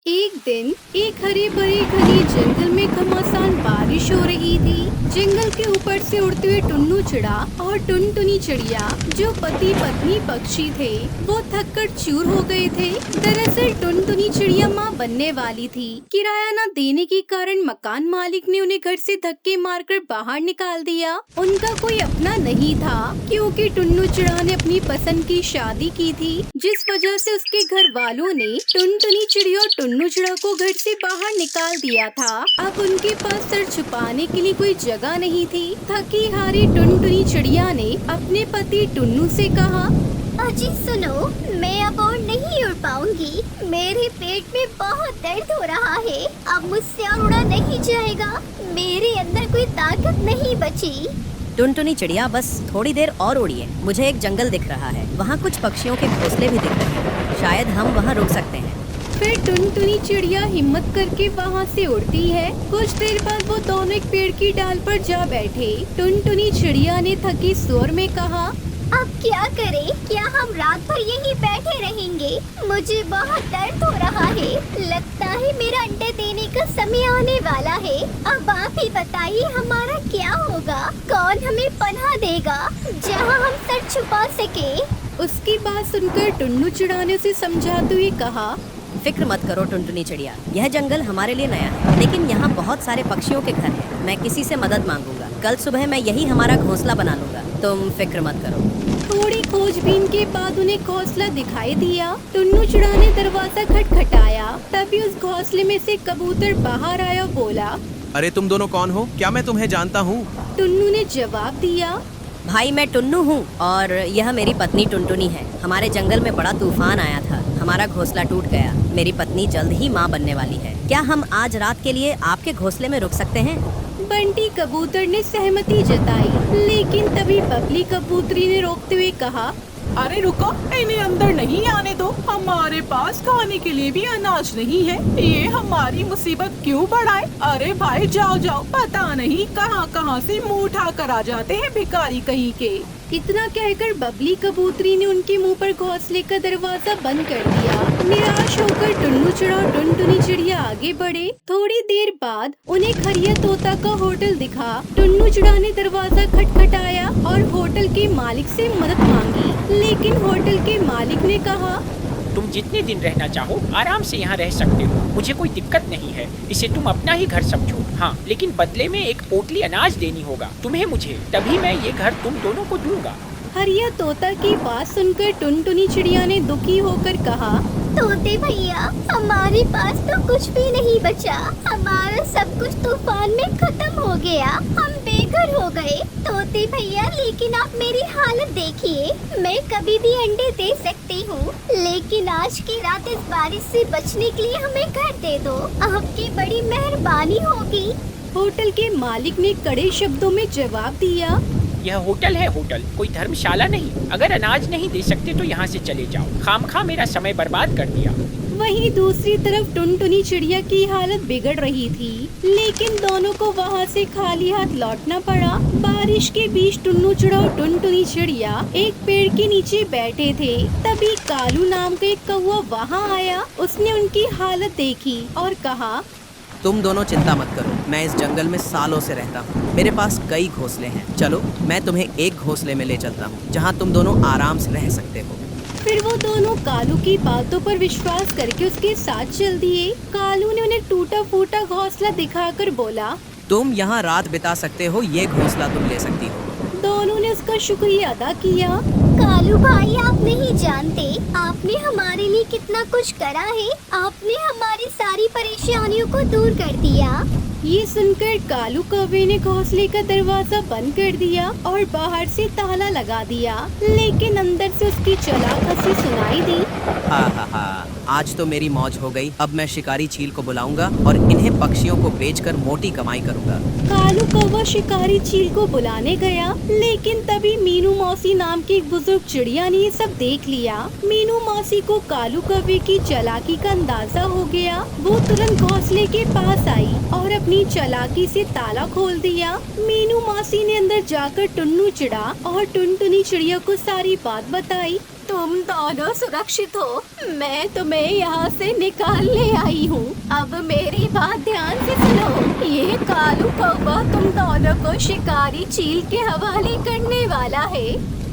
एक दिन एक हरे भरे घने जंगल में घमासान बारिश हो रही थी। जंगल के ऊपर से उड़ते हुए टुन्नू चिड़ा और टुनटुनी चिड़िया जो पति पत्नी पक्षी थे वो थक कर चूर हो गए थे। दरअसल टुनटुनी चिड़िया माँ बनने वाली थी। किराया न देने के कारण मकान मालिक ने उन्हें घर से धक्के मारकर बाहर निकाल दिया। उनका कोई अपना नहीं था क्योंकि टुन्नू चिड़ा ने अपनी पसंद की शादी की थी, जिस वजह से उसके घर वालों ने टुनटुनी चिड़िया और टुन्नू चिड़ा को घर से बाहर निकाल दिया था। अब उनके पास सर छुपाने के लिए कोई जगह नहीं थी। थकी हारी टुनटुनी चिड़िया ने अपने पति टुन्नू से कहा, अजी सुनो, मैं अब और नहीं उड़ पाऊंगी। मेरे पेट में बहुत दर्द हो रहा है। अब मुझसे और उड़ा नहीं जाएगा। मेरे अंदर कोई ताकत नहीं बची। टुनटुनी चिड़िया बस थोड़ी देर और उड़िए। मुझे एक जंगल दिख रहा है, वहाँ कुछ पक्षियों के घोंसले भी दिख रहे हैं। शायद हम वहाँ रुक सकते हैं। फिर टुनटुनी चिड़िया हिम्मत करके वहाँ से उड़ती है। कुछ देर बाद वो दोनों एक पेड़ की डाल पर जा बैठे। टुनटुनी चिड़िया ने थकी स्वर में कहा, अब क्या करें? क्या हम रात भर यहीं बैठे रहेंगे? मुझे बहुत दर्द हो रहा है। लगता है मेरा अंडे देने का समय आने वाला है। अब आप ही बताइए हमारा क्या होगा? कौन हमें पनाह देगा जहाँ हम सर छुपा सके? उसकी बात सुनकर टुन्नू चिड़ा ने उसे समझाते हुए कहा, फिक्र मत करो टुनटुनी चिड़िया, यह जंगल हमारे लिए नया है, लेकिन यहाँ बहुत सारे पक्षियों के घर हैं। मैं किसी से मदद मांगूंगा। कल सुबह मैं यही हमारा घोंसला बना लूंगा। तुम फिक्र मत करो। थोड़ी खोजबीन के बाद उन्हें घोंसला दिखाई दिया। टुन्नू चिड़ा ने दरवाजा खटखटाया। तभी उस घोंसले में से कबूतर बाहर आया, बोला, अरे तुम दोनों कौन हो? क्या मैं तुम्हें जानता हूँ? टुन्नू ने जवाब दिया, भाई मैं टुन्नू हूँ और यह मेरी पत्नी टुनटुनी है। हमारे जंगल में बड़ा तूफान आया था, हमारा घोंसला टूट गया। मेरी पत्नी जल्द ही माँ बनने वाली है। क्या हम आज रात के लिए आपके घोंसले में रुक सकते हैं? बंटी कबूतर ने सहमति जताई, लेकिन तभी बबली कबूतरी ने रोकते हुए कहा, अरे रुको, इन्हें अंदर नहीं आने दो। हमारे पास खाने के लिए भी अनाज नहीं है। ये हमारी मुसीबत क्यों बढ़ाए? अरे भाई जाओ जाओ, पता नहीं कहाँ कहाँ से मुँह उठा कर आ जाते हैं भिखारी कहीं के। इतना कहकर बबली कबूतरी ने उनके मुंह पर घोंसले का दरवाजा बंद कर दिया। निराश होकर टुन्नू चिड़ा और टुनटुनी चिड़िया आगे बढ़े। थोड़ी देर बाद उन्हें खरिया तोता का होटल दिखा। टुन्नू चिड़ा ने दरवाजा खटखटाया और होटल के मालिक से मदद मांगी, लेकिन होटल के मालिक ने कहा, तुम जितने दिन रहना चाहो आराम से यहाँ रह सकते हो। मुझे कोई दिक्कत नहीं है। इसे तुम अपना ही घर समझो। हाँ, लेकिन बदले में एक पोटली अनाज देनी होगा तुम्हें मुझे, तभी मैं ये घर तुम दोनों को दूंगा। हरिया तोता की बात सुनकर टुनटुनी चिड़िया ने दुखी होकर कहा, तोते भैया, हमारे पास तो कुछ भी नहीं बचा। हमारा सब कुछ तूफान में खत्म हो गया। हम बेघर हो गए। तोते भैया, लेकिन आप मेरी हालत देखिए। मैं कभी भी अंडे दे सकती हूँ, लेकिन आज की रात इस बारिश से बचने के लिए हमें घर दे दो। आपकी बड़ी मेहरबानी होगी। होटल के मालिक ने कड़े शब्दों में जवाब दिया, यह होटल है, होटल, कोई धर्मशाला नहीं। अगर अनाज नहीं दे सकते तो यहाँ से चले जाओ। खामखा मेरा समय बर्बाद कर दिया। वहीं दूसरी तरफ टुनटुनी चिड़िया की हालत बिगड़ रही थी, लेकिन दोनों को वहाँ से खाली हाथ लौटना पड़ा। बारिश के बीच टुन्नू चिड़ा और टुनटुनी चिड़िया एक पेड़ के नीचे बैठे थे। तभी कालू नाम का एक कौवा वहाँ आया। उसने उनकी हालत देखी और कहा, तुम दोनों चिंता मत करो, मैं इस जंगल में सालों से रहता हूँ। मेरे पास कई घोंसले हैं। चलो मैं तुम्हें एक घोंसले में ले चलता हूँ जहाँ तुम दोनों आराम से रह सकते हो। फिर वो दोनों कालू की बातों पर विश्वास करके उसके साथ चल दिए। कालू ने उन्हें टूटा फूटा घोंसला दिखाकर बोला, तुम यहाँ रात बिता सकते हो, ये घोंसला तुम ले सकती हो। दोनों ने उसका शुक्रिया अदा किया। कालू भाई, आप नहीं जानते आपने हमारे लिए कितना कुछ करा है। आपने हमारी सारी परेशानियों को दूर कर दिया। ये सुनकर कालू कौवे ने घोंसले का दरवाजा बंद कर दिया और बाहर से ताला लगा दिया, लेकिन अंदर से उसकी चालाक हंसी सुनाई दी। हा, आज तो मेरी मौज हो गई। अब मैं शिकारी चील को बुलाऊंगा और इन्हें पक्षियों को बेचकर मोटी कमाई करूंगा। कालू कौवा शिकारी चील को बुलाने गया, लेकिन तभी मीनू मौसी नाम की एक बुजुर्ग चिड़िया ने ये सब देख लिया। मीनू मौसी को कालू कौवे की चालाकी का अंदाजा हो गया। वो तुरंत घोंसले के पास आई और अपनी चालाकी से ताला खोल दिया। मीनू मौसी ने अंदर जाकर टुन्नू चिड़ा और टुनटुनी चिड़िया को सारी बात बताई। तुम दोनों सुरक्षित हो। मैं तुम्हें यहाँ से निकालने आई हूँ। अब मेरी बात ध्यान से सुनो। ये कालू कौवा तुम दोनों को शिकारी चील के हवाले करने वाला है।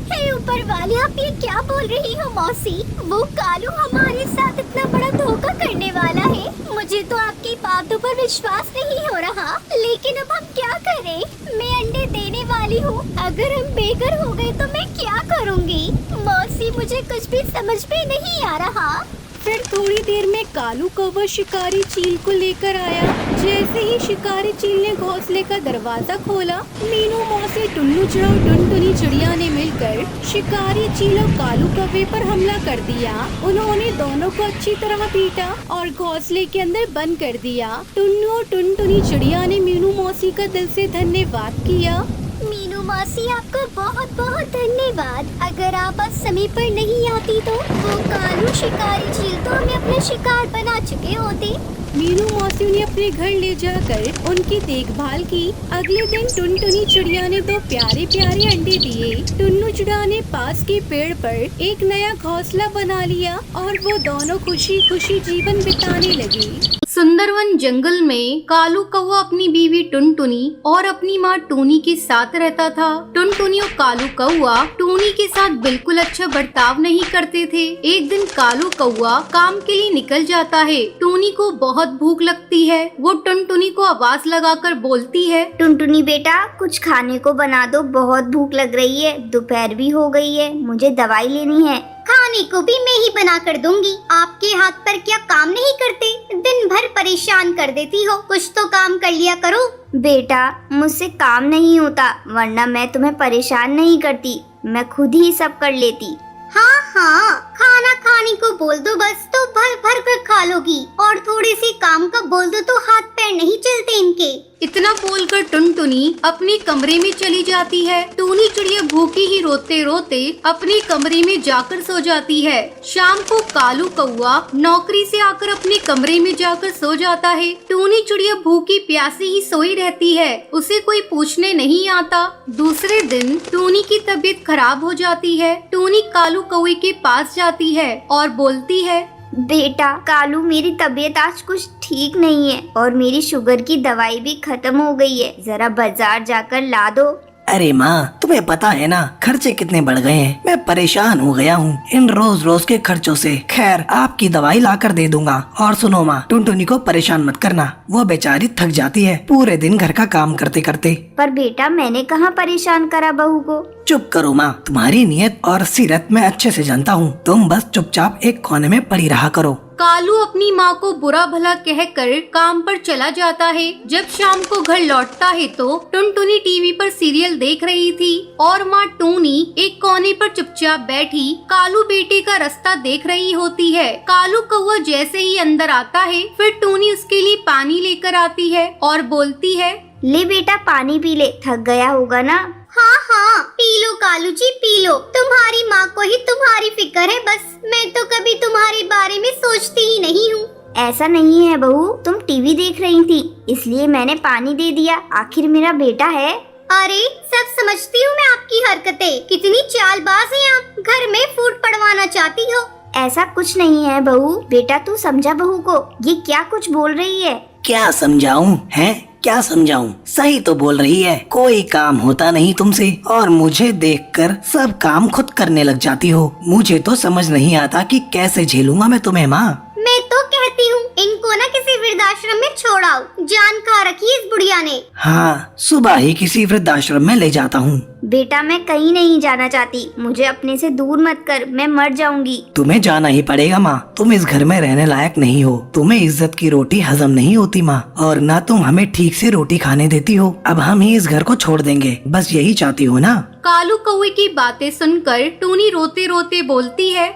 हे ऊपर वाले, आप ये क्या बोल रही हो मौसी? वो कालू हमारे साथ इतना बड़ा धोखा करने वाला है। मुझे तो आपकी बातों पर विश्वास नहीं हो रहा। लेकिन अब हम क्या करें? मैं अंडे देने वाली हूँ। अगर हम बेघर हो गए तो मैं क्या करूँगी? मौसी, मुझे कुछ भी समझ में नहीं आ रहा। फिर थोड़ी देर में कालू कौवा शिकारी चील को लेकर आया। जैसे ही शिकारी चील ने घोंसले का दरवाजा खोला, मीनू मौसी, टुन्नू चिड़ा और टुनटुनी चिड़िया ने मिलकर शिकारी चील और कालू कौवे पर हमला कर दिया। उन्होंने दोनों को अच्छी तरह पीटा और घोंसले के अंदर बंद कर दिया। टुन्नू और टुनटुनी चिड़िया ने मीनू मौसी का दिल से धन्यवाद किया। मीनू मौसी, आपको बहुत बहुत धन्यवाद। अगर आप आज समय पर नहीं आती तो वो कालू शिकारी चील तो हमें अपना शिकार बना चुके होते। मीनू मौसी ने अपने घर ले जाकर उनकी देखभाल की। अगले दिन टुनटुनी चिड़िया ने 2 प्यारे प्यारे अंडे दिए। टुन्नू चिड़िया ने पास के पेड़ पर एक नया घोंसला बना लिया और वो दोनों खुशी खुशी जीवन बिताने लगी। सुंदरवन जंगल में कालू कौवा अपनी बीवी टुनटुनी और अपनी माँ टूनी के साथ रहता था। टुनटुनी और कालू कौवा टूनी के साथ बिल्कुल अच्छा बर्ताव नहीं करते थे। एक दिन कालू कौवा काम के लिए निकल जाता है। टूनी को बहुत भूख लगती है। वो टुनटुनी को आवाज लगाकर बोलती है, टुनटुनी बेटा, कुछ खाने को बना दो, बहुत भूख लग रही है। दोपहर भी हो गई है, मुझे दवाई लेनी है। खाने को भी मैं ही बना कर दूंगी। आपके हाथ पर क्या काम नहीं करते? दिन भर परेशान कर देती हो। कुछ तो काम कर लिया करो। बेटा, मुझसे काम नहीं होता, वरना मैं तुम्हें परेशान नहीं करती। मैं खुद ही सब कर लेती। हाँ हाँ, खाना खाने को बोल दो बस, तो भर भर कर खा लोगी। और थोड़े से काम का बोल दो तो हाथ पैर नहीं चलते इनके। इतना बोलकर टुनटुनी अपने कमरे में चली जाती है। टूनी चिड़िया भूखी ही रोते रोते अपने कमरे में जाकर सो जाती है। शाम को कालू कौवा नौकरी से आकर अपने कमरे में जाकर सो जाता है। टूनी चिड़िया भूखी प्यासी ही सोई रहती है, उसे कोई पूछने नहीं आता। दूसरे दिन टूनी की तबीयत खराब हो जाती है। टूनी कालू कौवे के पास जाती है और बोलती है, बेटा कालू, मेरी तबीयत आज कुछ ठीक नहीं है और मेरी शुगर की दवाई भी खत्म हो गई है। जरा बाजार जाकर ला दो। अरे माँ, तुम्हें पता है ना खर्चे कितने बढ़ गए हैं। मैं परेशान हो गया हूँ इन रोज रोज के खर्चों से। खैर, आपकी दवाई लाकर दे दूंगा। और सुनो माँ, टुनटुनी को परेशान मत करना, वो बेचारी थक जाती है पूरे दिन घर का काम करते करते। पर बेटा, मैंने कहाँ परेशान करा बहू को? चुप करो माँ, तुम्हारी नियत और सीरत मैं अच्छे से जानता हूँ। तुम बस चुपचाप एक कोने में पड़ी रहा करो। कालू अपनी माँ को बुरा भला कहकर काम पर चला जाता है। जब शाम को घर लौटता है तो टुनटुनी टीवी पर सीरियल देख रही थी और माँ टूनी एक कोने पर चुपचाप बैठी कालू बेटे का रास्ता देख रही होती है। कालू कौवा जैसे ही अंदर आता है, फिर टूनी उसके लिए पानी लेकर आती है और बोलती है, ले बेटा, पानी पी ले, थक गया होगा ना। हाँ हाँ, P low Kalu ji, P low. तुम्हारी माँ को ही तुम्हारी फिक्र है बस। मैं तो कभी तुम्हारे बारे में सोचती ही नहीं हूँ। ऐसा नहीं है बहू, तुम टीवी देख रही थी इसलिए मैंने पानी दे दिया। आखिर मेरा बेटा है। अरे, सब समझती हूँ मैं आपकी हरकतें। कितनी चालबाज हैं आप, घर में फूट पड़वाना चाहती हो। ऐसा कुछ नहीं है बहू। बेटा, तू समझा बहू को? ये क्या कुछ बोल रही है? क्या समझाऊं? हैं? क्या समझाऊं? सही तो बोल रही है। कोई काम होता नहीं तुमसे और मुझे देखकर सब काम खुद करने लग जाती हो। मुझे तो समझ नहीं आता कि कैसे झेलूंगा मैं तुम्हें माँ। मैं तो कहती हूँ इनको ना किसी वृद्धाश्रम में छोड़ाओ। जान खा रखी इस बुढ़िया ने। हाँ, सुबह ही किसी वृद्धाश्रम में ले जाता हूँ। बेटा, मैं कहीं नहीं जाना चाहती। मुझे अपने से दूर मत कर, मैं मर जाऊंगी। तुम्हें जाना ही पड़ेगा माँ। तुम इस घर में रहने लायक नहीं हो। तुम्हें इज्जत की रोटी हजम नहीं होती माँ, और न तुम हमें ठीक से रोटी खाने देती हो। अब हम ही इस घर को छोड़ देंगे, बस यही चाहती हो ना? कालू कौवे की बातें सुनकर टूनी रोते रोते बोलती है,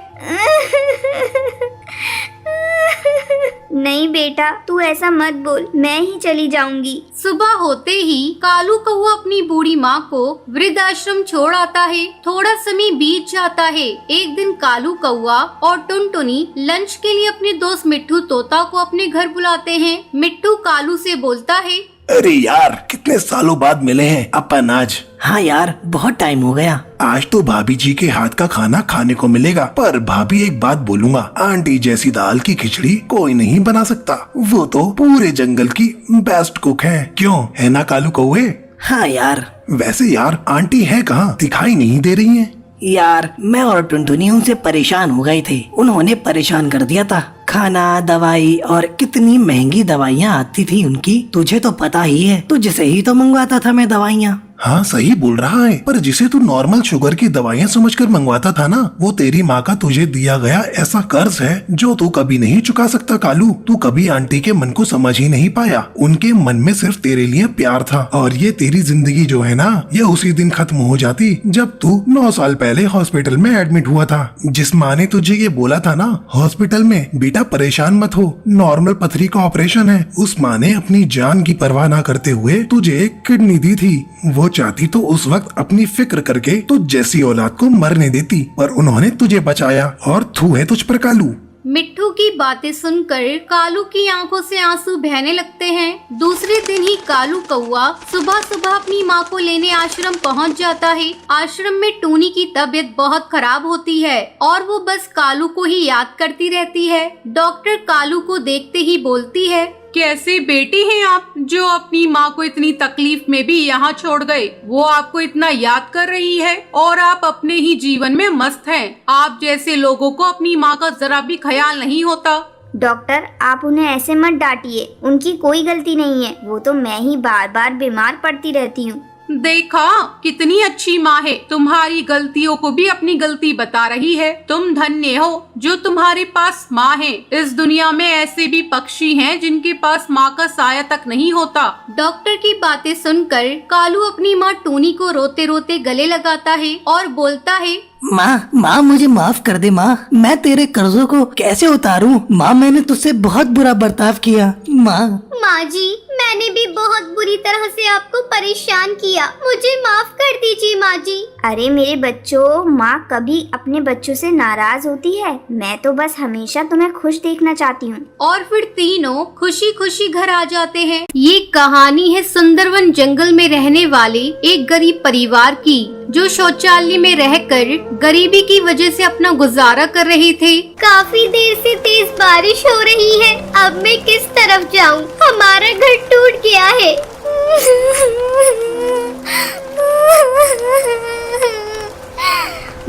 नहीं बेटा, तू ऐसा मत बोल, मैं ही चली जाऊंगी। सुबह होते ही कालू कौवा अपनी बूढ़ी माँ को वृद्धाश्रम छोड़ आता है। थोड़ा समय बीत जाता है। एक दिन कालू कौवा और टुनटुनी लंच के लिए अपने दोस्त मिट्ठू तोता को अपने घर बुलाते हैं। मिट्ठू कालू से बोलता है, अरे यार, कितने सालों बाद मिले हैं अपन आज। हाँ यार, बहुत टाइम हो गया। आज तो भाभी जी के हाथ का खाना खाने को मिलेगा। पर भाभी, एक बात बोलूंगा, आंटी जैसी दाल की खिचड़ी कोई नहीं बना सकता। वो तो पूरे जंगल की बेस्ट कुक है। क्यों, है ना कालू कौवे? हाँ यार। वैसे यार, आंटी है कहाँ? दिखाई नहीं दे रही है। यार, मैं और टुनटुनी उनसे परेशान हो गए थे। उन्होंने परेशान कर दिया था। खाना, दवाई और कितनी महंगी दवाइयाँ आती थी उनकी, तुझे तो पता ही है। तुझसे ही तो मंगवाता था मैं दवाइयाँ। हाँ, सही बोल रहा है। पर जिसे तू नॉर्मल शुगर की दवाइयाँ समझकर मंगवाता था ना, वो तेरी माँ का तुझे दिया गया ऐसा कर्ज है जो तू कभी नहीं चुका सकता कालू। तू कभी आंटी के मन को समझ ही नहीं पाया। उनके मन में सिर्फ तेरे लिए प्यार था। और ये तेरी जिंदगी जो है ना, ये उसी दिन खत्म हो जाती जब तू 9 साल पहले हॉस्पिटल में एडमिट हुआ था। जिस माँ ने तुझे ये बोला था ना हॉस्पिटल में, बेटा परेशान मत हो, नॉर्मल पथरी का ऑपरेशन है, उस माँ ने अपनी जान की परवाह न करते हुए तुझे एक किडनी दी थी। वो चाहती तो उस वक्त अपनी फिक्र करके तुझ जैसी औलाद को मरने देती, पर उन्होंने तुझे बचाया और थू है तुझ पर कालू। मिट्ठू की बातें सुनकर कालू की आंखों से आंसू बहने लगते हैं। दूसरे दिन ही कालू कौआ सुबह सुबह अपनी माँ को लेने आश्रम पहुँच जाता है। आश्रम में टूनी की तबीयत बहुत खराब होती है और वो बस कालू को ही याद करती रहती है। डॉक्टर कालू को देखते ही बोलती है, कैसे बेटी हैं आप, जो अपनी माँ को इतनी तकलीफ में भी यहाँ छोड़ गए। वो आपको इतना याद कर रही है और आप अपने ही जीवन में मस्त हैं। आप जैसे लोगों को अपनी माँ का जरा भी ख्याल नहीं होता। डॉक्टर, आप उन्हें ऐसे मत डांटिए। उनकी कोई गलती नहीं है। वो तो मैं ही बार बार बीमार पड़ती रहती हूँ। देखा, कितनी अच्छी माँ है, तुम्हारी गलतियों को भी अपनी गलती बता रही है। तुम धन्य हो जो तुम्हारे पास माँ है। इस दुनिया में ऐसे भी पक्षी हैं जिनके पास माँ का साया तक नहीं होता। डॉक्टर की बातें सुनकर कालू अपनी माँ टूनी को रोते रोते गले लगाता है और बोलता है, माँ मुझे माफ कर दे माँ। मैं तेरे कर्जों को कैसे उतारूं? माँ, मैंने तुझसे बहुत बुरा बर्ताव किया। माँ जी, मैंने भी बहुत बुरी तरह से आपको परेशान किया। मुझे माफ कर दीजिए माँ जी। अरे मेरे बच्चों, माँ कभी अपने बच्चों से नाराज होती है? मैं तो बस हमेशा तुम्हें खुश देखना चाहती हूँ। और फिर तीनों खुशी खुशी घर आ जाते हैं। ये कहानी है सुंदरवन जंगल में रहने वाले एक गरीब परिवार की, जो शौचालय में रहकर गरीबी की वजह से अपना गुजारा कर रहे थे। काफी देर से तेज बारिश हो रही है। अब मैं किस तरफ जाऊँ? हमारा घर टूट गया है।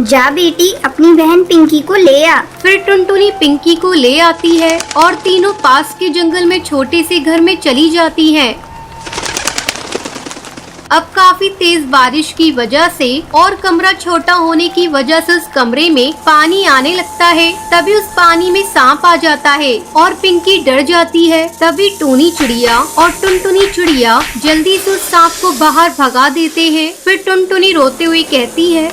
जा बेटी, अपनी बहन पिंकी को ले आ। फिर टुनटुनी पिंकी को ले आती है और तीनों पास के जंगल में छोटे से घर में चली जाती हैं। अब काफी तेज बारिश की वजह से और कमरा छोटा होने की वजह से उस कमरे में पानी आने लगता है। तभी उस पानी में सांप आ जाता है और पिंकी डर जाती है। तभी टूनी चिड़िया और टुनटुनी चिड़िया जल्दी से उस सांप को बाहर भगा देते हैं। फिर टुनटुनी रोते हुए कहती है,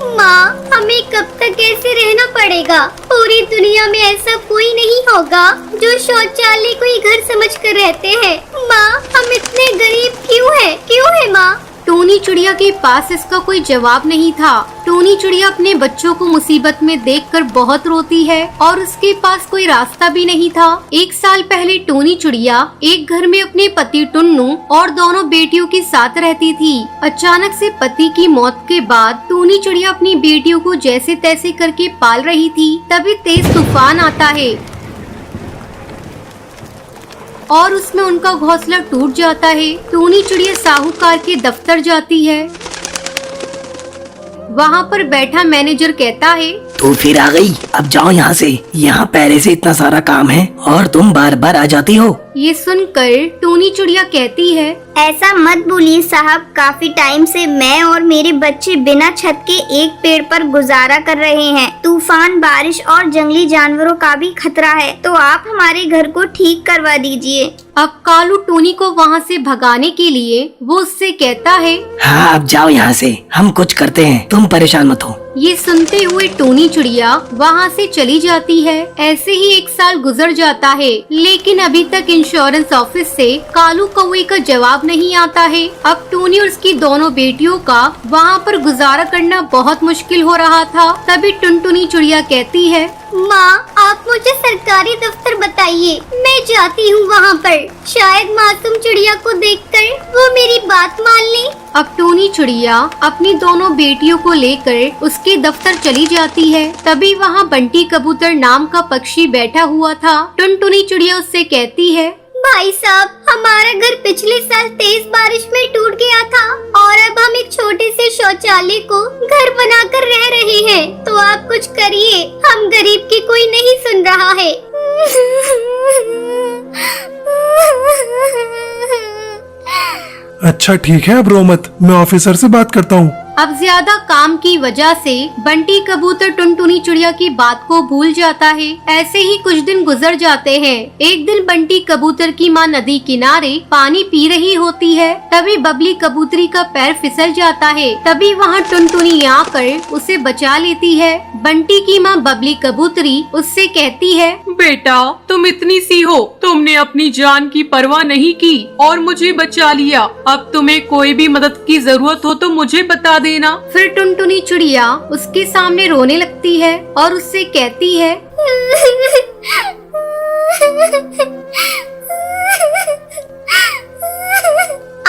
माँ, हमें कब तक ऐसे रहना पड़ेगा? पूरी दुनिया में ऐसा कोई नहीं होगा जो शौचालय को ही घर समझकर रहते हैं। माँ, हम इतने गरीब क्यों है माँ? टूनी चिड़िया के पास इसका कोई जवाब नहीं था। टूनी चिड़िया अपने बच्चों को मुसीबत में देखकर बहुत रोती है और उसके पास कोई रास्ता भी नहीं था। 1 साल पहले टूनी चिड़िया एक घर में अपने पति टुन्नू और दोनों बेटियों के साथ रहती थी। अचानक से पति की मौत के बाद टूनी चिड़िया अपनी बेटियों को जैसे तैसे करके पाल रही थी। तभी तेज तूफान आता है और उसमें उनका घोंसला टूट जाता है। टूनी चिड़िया साहूकार के दफ्तर जाती है। वहाँ पर बैठा मैनेजर कहता है, तू फिर आ गई? अब जाओ यहाँ से। यहाँ पहले से इतना सारा काम है और तुम बार बार आ जाती हो। ये सुनकर टूनी चिड़िया कहती है, ऐसा मत बोलिए साहब। काफी टाइम से मैं और मेरे बच्चे बिना छत के एक पेड़ पर गुजारा कर रहे हैं। तूफान, बारिश और जंगली जानवरों का भी खतरा है, तो आप हमारे घर को ठीक करवा दीजिए। अब कालू टूनी को वहाँ से भगाने के लिए वो उससे कहता है, हाँ, अब जाओ यहाँ से, हम कुछ करते हैं, तुम परेशान मत हो। ये सुनते हुए टूनी चिड़िया वहाँ से चली जाती है। ऐसे ही 1 साल गुजर जाता है, लेकिन अभी तक इंश्योरेंस ऑफिस से कालू कौवे का जवाब नहीं आता है। अब टूनी और उसकी दोनों बेटियों का वहाँ पर गुजारा करना बहुत मुश्किल हो रहा था। तभी टुनटुनी चिड़िया कहती है, माँ, आप मुझे सरकारी दफ्तर बताइए, मैं जाती हूँ वहाँ पर। शायद मासूम चिड़िया को देखकर वो मेरी बात मान ले। अब टूनी चिड़िया अपनी दोनों बेटियों को लेकर उसके दफ्तर चली जाती है। तभी वहाँ बंटी कबूतर नाम का पक्षी बैठा हुआ था। टुनटुनी चिड़िया उससे कहती है, भाई साहब, हमारा घर पिछले साल तेज बारिश में टूट गया था और अब हम एक छोटे से शौचालय को घर बनाकर रह रहे हैं, तो आप कुछ करिए, हम गरीब की कोई नहीं सुन रहा है। अच्छा ठीक है, अब रो मत, मैं ऑफिसर से बात करता हूँ। अब ज्यादा काम की वजह से बंटी कबूतर टुनटुनी चिड़िया की बात को भूल जाता है। ऐसे ही कुछ दिन गुजर जाते हैं। एक दिन बंटी कबूतर की माँ नदी किनारे पानी पी रही होती है। तभी बबली कबूतरी का पैर फिसल जाता है। तभी वहाँ टुनटुनी आकर उसे बचा लेती है। बंटी की माँ बबली कबूतरी उससे कहती है, बेटा, तुम इतनी सी हो, तुमने अपनी जान की परवाह नहीं की और मुझे बचा लिया। अब तुम्हें कोई भी मदद की जरूरत हो तो मुझे बता देना। फिर टुनटुनी चिड़िया उसके सामने रोने लगती है और उससे कहती है,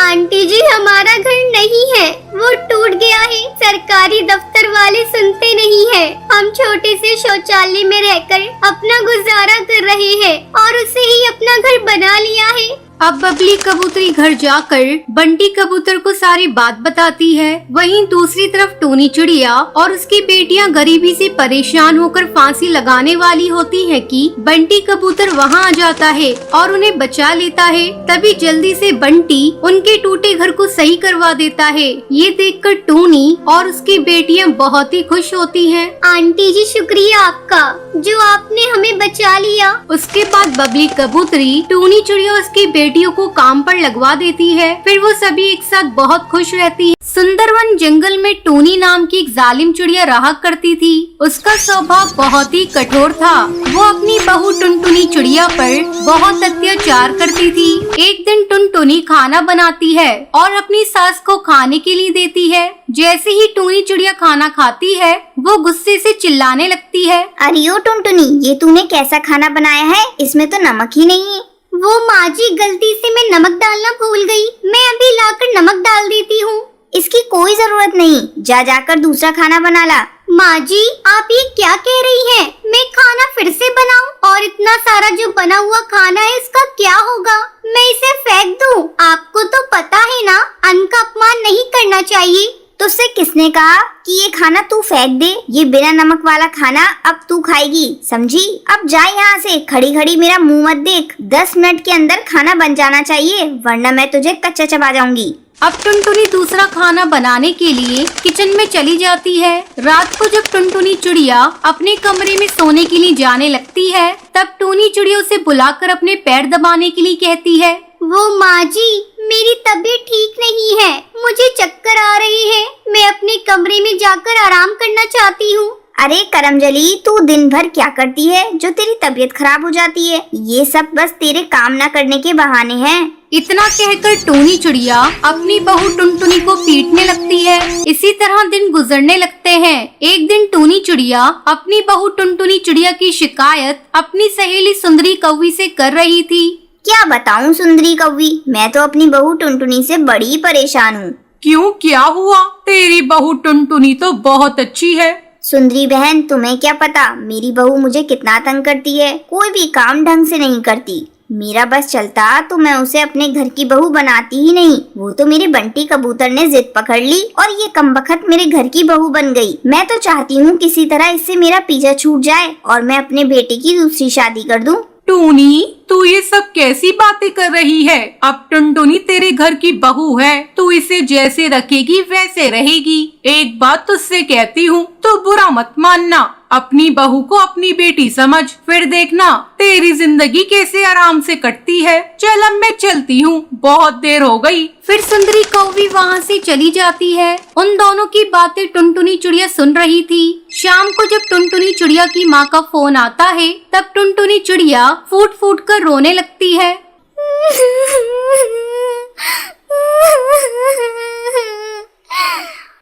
आंटी जी, हमारा घर नहीं है, वो टूट गया है। सरकारी दफ्तर वाले सुनते नहीं है। हम छोटे से शौचालय में रहकर अपना गुजारा कर रहे हैं और उसे ही अपना घर बना लिया है। अब बबली कबूतरी घर जाकर बंटी कबूतर को सारी बात बताती है। वहीं दूसरी तरफ टूनी चिड़िया और उसकी बेटियां गरीबी से परेशान होकर फांसी लगाने वाली होती हैं कि बंटी कबूतर वहां आ जाता है और उन्हें बचा लेता है। तभी जल्दी से बंटी उनके टूटे घर को सही करवा देता है। ये देखकर टूनी और उसकी बेटियां बहुत ही खुश होती हैं। आंटी जी, शुक्रिया आपका, जो आपने हमें बचा लिया। उसके बाद बबली कबूतरी टूनी चिड़िया और उसकी बेटियों को काम पर लगवा देती है। फिर वो सभी एक साथ बहुत खुश रहती है। सुंदरवन जंगल में टूनी नाम की एक जालिम चिड़िया रहा करती थी। उसका स्वभाव बहुत ही कठोर था। वो अपनी बहू टुनटुनी चिड़िया पर बहुत अत्याचार करती थी। एक दिन टुनटुनी खाना बनाती है और अपनी सास को खाने के लिए देती है। जैसे ही टूनी चिड़िया खाना खाती है, वो गुस्से से चिल्लाने लगती है, अरे ओ टुनटुनी, ये तूने कैसा खाना बनाया है? इसमें तो नमक ही नहीं है। वो माँ जी, गलती से मैं नमक डालना भूल गई। मैं अभी लाकर नमक डाल देती हूँ। इसकी कोई जरूरत नहीं, जा जाकर दूसरा खाना बना ला। माँ जी, आप ये क्या कह रही हैं? मैं खाना फिर से बनाऊं? और इतना सारा जो बना हुआ खाना है, इसका क्या होगा? मैं इसे फेंक दूं? आपको तो पता है ना, अन्न का अपमान नहीं करना चाहिए। तुझसे किसने कहा कि ये खाना तू फेंक दे? ये बिना नमक वाला खाना अब तू खाएगी, समझी? अब जा यहाँ से, खड़ी खड़ी मेरा मुंह मत देख। 10 मिनट के अंदर खाना बन जाना चाहिए, वरना मैं तुझे कच्चा चबा जाऊंगी। अब टुनटुनी दूसरा खाना बनाने के लिए किचन में चली जाती है। रात को जब टुनटुनी चिड़िया अपने कमरे में सोने के लिए जाने लगती है, तब टूनी चिड़िया उसे बुलाकर अपने पैर दबाने के लिए कहती है, वो माँ जी, मेरी तबीयत ठीक नहीं है, मुझे चक्कर आ रहे हैं। मैं अपने कमरे में जाकर आराम करना चाहती हूँ। अरे करमजली, तू दिन भर क्या करती है जो तेरी तबीयत खराब हो जाती है? ये सब बस तेरे काम न करने के बहाने हैं। इतना कहकर टूनी चिड़िया अपनी बहू टुनटुनी को पीटने लगती है। इसी तरह दिन गुजरने लगते हैं। एक दिन टूनी चिड़िया अपनी बहू टुनटुनी चिड़िया की शिकायत अपनी सहेली सुंदरी कौवी से कर रही थी। क्या बताऊं सुंदरी कौवी, मैं तो अपनी बहू टुनटुनी से बड़ी परेशान हूँ। क्यों, क्या हुआ? तेरी बहू टुनटुनी तो बहुत अच्छी है। सुंदरी बहन, तुम्हें क्या पता मेरी बहू मुझे कितना तंग करती है। कोई भी काम ढंग से नहीं करती। मेरा बस चलता तो मैं उसे अपने घर की बहू बनाती ही नहीं। वो तो मेरे बंटी कबूतर ने जिद पकड़ ली और ये कमबख्त मेरे घर की बहू बन गई। मैं तो चाहती हूँ किसी तरह इससे मेरा पीछा छूट जाए और मैं अपने बेटे की दूसरी शादी कर दूं। टूनी, तू ये सब कैसी बातें कर रही है? अब टुनटुनी तेरे घर की बहू है, तू इसे जैसे रखेगी वैसे रहेगी। एक बात तुझसे कहती हूँ, तो बुरा मत मानना। अपनी बहू को अपनी बेटी समझ, फिर देखना तेरी जिंदगी कैसे आराम से कटती है। चल अब मैं चलती हूँ, बहुत देर हो गई। फिर सुंदरी कौवी वहाँ से चली जाती है। उन दोनों की बातें टुनटुनी चिड़िया सुन रही थी। शाम को जब टुनटुनी चिड़िया की माँ का फोन आता है, तब टुनटुनी चिड़िया फूट फूट कर रोने लगती है।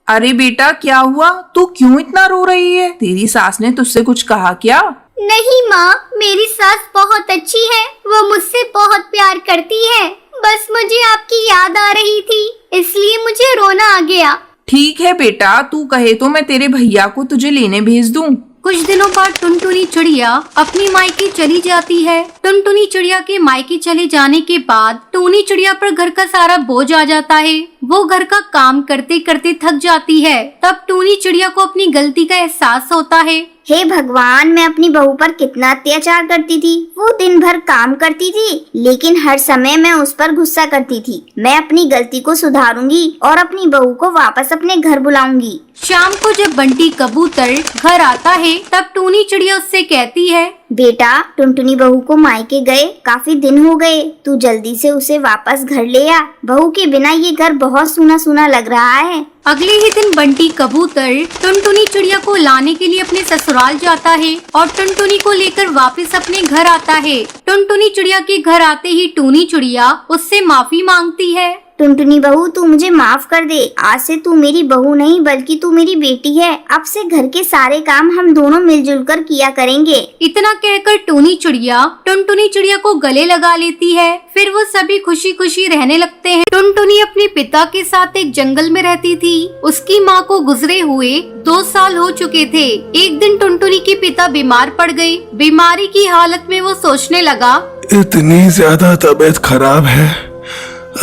अरे बेटा, क्या हुआ? तू क्यों इतना रो रही है? तेरी सास ने तुझसे कुछ कहा क्या? नहीं माँ, मेरी सास बहुत अच्छी है, वो मुझसे बहुत प्यार करती है। बस मुझे आपकी याद आ रही थी, इसलिए मुझे रोना आ गया। ठीक है बेटा, तू कहे तो मैं तेरे भैया को तुझे लेने भेज दूं। कुछ दिनों बाद टुनटुनी चिड़िया अपनी मायके चली जाती है। टुनटुनी चिड़िया के मायके चले जाने के बाद टूनी चिड़िया पर घर का सारा बोझ आ जाता है। वो घर का काम करते करते थक जाती है। तब टूनी चिड़िया को अपनी गलती का एहसास होता है। हे भगवान, मैं अपनी बहू पर कितना अत्याचार करती थी। वो दिन भर काम करती थी, लेकिन हर समय मैं उस पर गुस्सा करती थी। मैं अपनी गलती को सुधारूंगी और अपनी बहू को वापस अपने घर बुलाऊंगी। शाम को जब बंटी कबूतर घर आता है, तब टूनी चिड़िया उससे कहती है, बेटा, टुनटुनी बहू को मायके गए काफी दिन हो गए, तू जल्दी से उसे वापस घर ले आ। बहू के बिना ये घर बहुत सूना सूना लग रहा है। अगले ही दिन बंटी कबूतर टुनटुनी चिड़िया को लाने के लिए अपने ससुराल जाता है और टुनटुनी को लेकर वापस अपने घर आता है। टुनटुनी चिड़िया के घर आते ही टूनी चिड़िया उससे माफी मांगती है। टुनटुनी बहू, तू मुझे माफ कर दे। आज से तू मेरी बहू नहीं बल्कि तू मेरी बेटी है। अब से घर के सारे काम हम दोनों मिलजुल कर किया करेंगे। इतना कहकर टूनी चिड़िया टुनटुनी चिड़िया को गले लगा लेती है। फिर वो सभी खुशी खुशी रहने लगते हैं। टुनटुनी अपने पिता के साथ एक जंगल में रहती थी। उसकी माँ को गुजरे हुए 2 साल हो चुके थे। एक दिन टुनटुनी के पिता बीमार पड़ गए। बीमारी की हालत में वो सोचने लगा, इतनी ज्यादा तबीयत खराब है,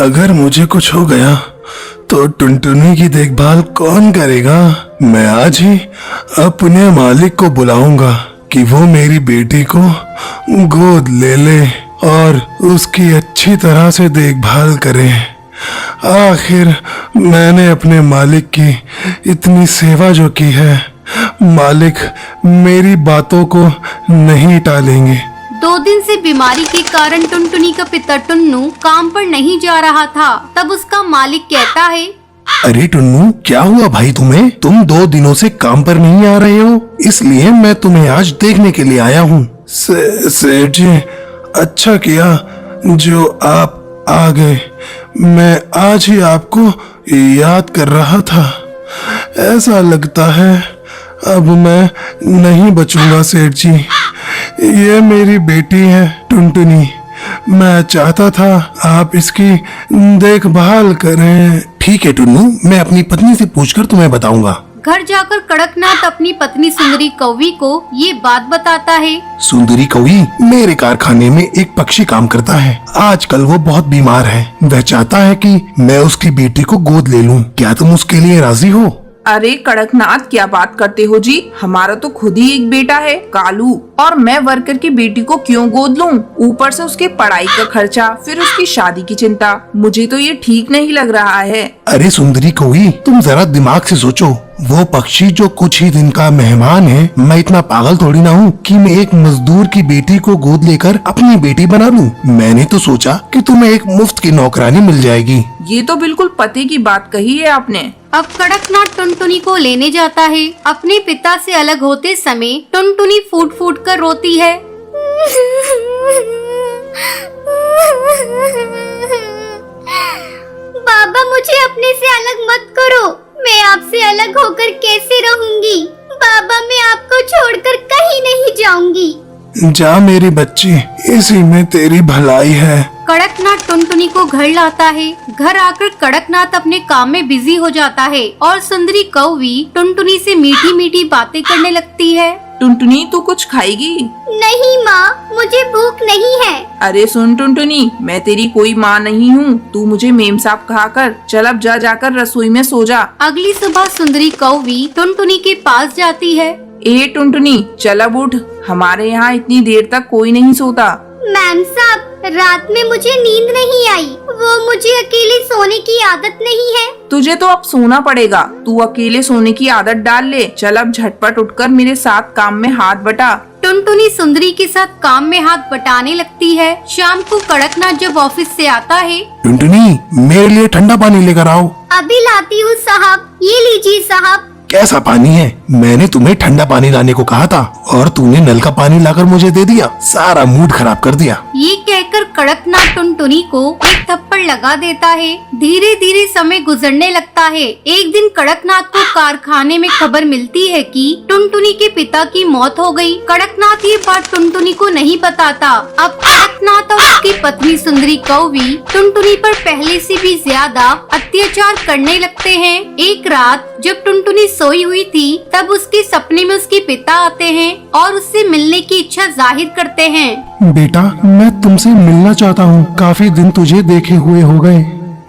अगर मुझे कुछ हो गया तो टुनटुनी की देखभाल कौन करेगा। मैं आज ही अपने मालिक को बुलाऊंगा कि वो मेरी बेटी को गोद ले ले और उसकी अच्छी तरह से देखभाल करे। आखिर मैंने अपने मालिक की इतनी सेवा जो की है, मालिक मेरी बातों को नहीं टालेंगे। 2 दिन से बीमारी के कारण टुनटुनी का पिता टुन्नू काम पर नहीं जा रहा था। तब उसका मालिक कहता है, अरे टुन्नू, क्या हुआ भाई तुम्हें? तुम 2 दिनों से काम पर नहीं आ रहे हो, इसलिए मैं तुम्हें आज देखने के लिए आया हूँ। सेठ जी, अच्छा किया जो आप आ गए। मैं आज ही आपको याद कर रहा था। ऐसा लगता है अब मैं नहीं बचूंगा सेठ जी। ये मेरी बेटी है टुनटुनी। मैं चाहता था आप इसकी देखभाल करें। ठीक है टुन्नू, मैं अपनी पत्नी से पूछकर तुम्हें बताऊंगा। घर जाकर कड़कनाथ अपनी पत्नी सुंदरी कौवी को ये बात बताता है। सुंदरी कौवी, मेरे कारखाने में एक पक्षी काम करता है। आजकल वो बहुत बीमार है। वह चाहता है कि मैं उसकी बेटी को गोद ले लूं। क्या तुम उसके लिए राजी हो? अरे कड़कनाथ, क्या बात करते हो जी? हमारा तो खुद ही एक बेटा है कालू, और मैं वर्कर की बेटी को क्यों गोद लूं? ऊपर से उसके पढ़ाई का खर्चा, फिर उसकी शादी की चिंता। मुझे तो ये ठीक नहीं लग रहा है। अरे सुंदरी कौवी, तुम जरा दिमाग से सोचो। वो पक्षी जो कुछ ही दिन का मेहमान है, मैं इतना पागल थोड़ी ना हूँ कि मैं एक मजदूर की बेटी को गोद लेकर अपनी बेटी बना लूं। मैंने तो सोचा कि तुम्हें एक मुफ्त की नौकरानी मिल जाएगी। ये तो बिल्कुल पते की बात कही है आपने। अब कड़कनाथ टुनटुनी को लेने जाता है। अपने पिता से अलग होते समय टुनटुनी फूट फूट कर रोती है। बाबा, मुझे अपने से अलग मत करो। मैं आपसे अलग होकर कैसे रहूंगी? बाबा, मैं आपको छोड़कर कहीं नहीं जाऊंगी। जा मेरी बच्ची, इसी में तेरी भलाई है। कड़कनाथ टुनटुनी को घर लाता है। घर आकर कड़कनाथ अपने काम में बिजी हो जाता है और सुंदरी कौवी टुनटुनी से मीठी मीठी बातें करने लगती है। टुनटुनी, तू कुछ खाएगी? नहीं माँ, मुझे भूख नहीं है। अरे सुन टुनटुनी, मैं तेरी कोई माँ नहीं हूँ। तू मुझे मेम साहब कहा कर। चल अब जा जाकर रसोई में सो जा। अगली सुबह सुंदरी कौवी टुनटुनी के पास जाती है। ए टुनटुनी, चल अब उठ। हमारे यहाँ इतनी देर तक कोई नहीं सोता। मैम साहब, रात में मुझे नींद नहीं आई। वो मुझे अकेले सोने की आदत नहीं है। तुझे तो अब सोना पड़ेगा। तू अकेले सोने की आदत डाल ले। चल अब झटपट उठकर मेरे साथ काम में हाथ बटा। टुनटुनी सुंदरी के साथ काम में हाथ बटाने लगती है। शाम को कड़कनाथ जब ऑफिस से आता है, टुनटुनी, मेरे लिए ठंडा पानी लेकर आओ। अभी लाती हूँ साहब। ये लीजिए साहब। कैसा पानी है? मैंने तुम्हें ठंडा पानी लाने को कहा था और तूने नल का पानी लाकर मुझे दे दिया। सारा मूड खराब कर दिया। ये कहकर कड़कनाथ टुनटुनी को एक थप्पड़ लगा देता है। धीरे धीरे समय गुजरने लगता है। एक दिन कड़कनाथ को कारखाने में खबर मिलती है कि टुनटुनी के पिता की मौत हो गई। कड़कनाथ ये बात टुनटुनी को नहीं बताता। अब कड़कनाथ और उसकी पत्नी सुंदरी कौवी टुनटुनी पर पहले से भी ज्यादा अत्याचार करने लगते हैं। एक रात जब टुनटुनी सोई हुई थी तब उसके सपने में उसके पिता आते हैं और उससे मिलने की इच्छा जाहिर करते हैं। बेटा, मैं तुमसे मिलना चाहता हूँ। काफी दिन तुझे देखे हुए हो गए।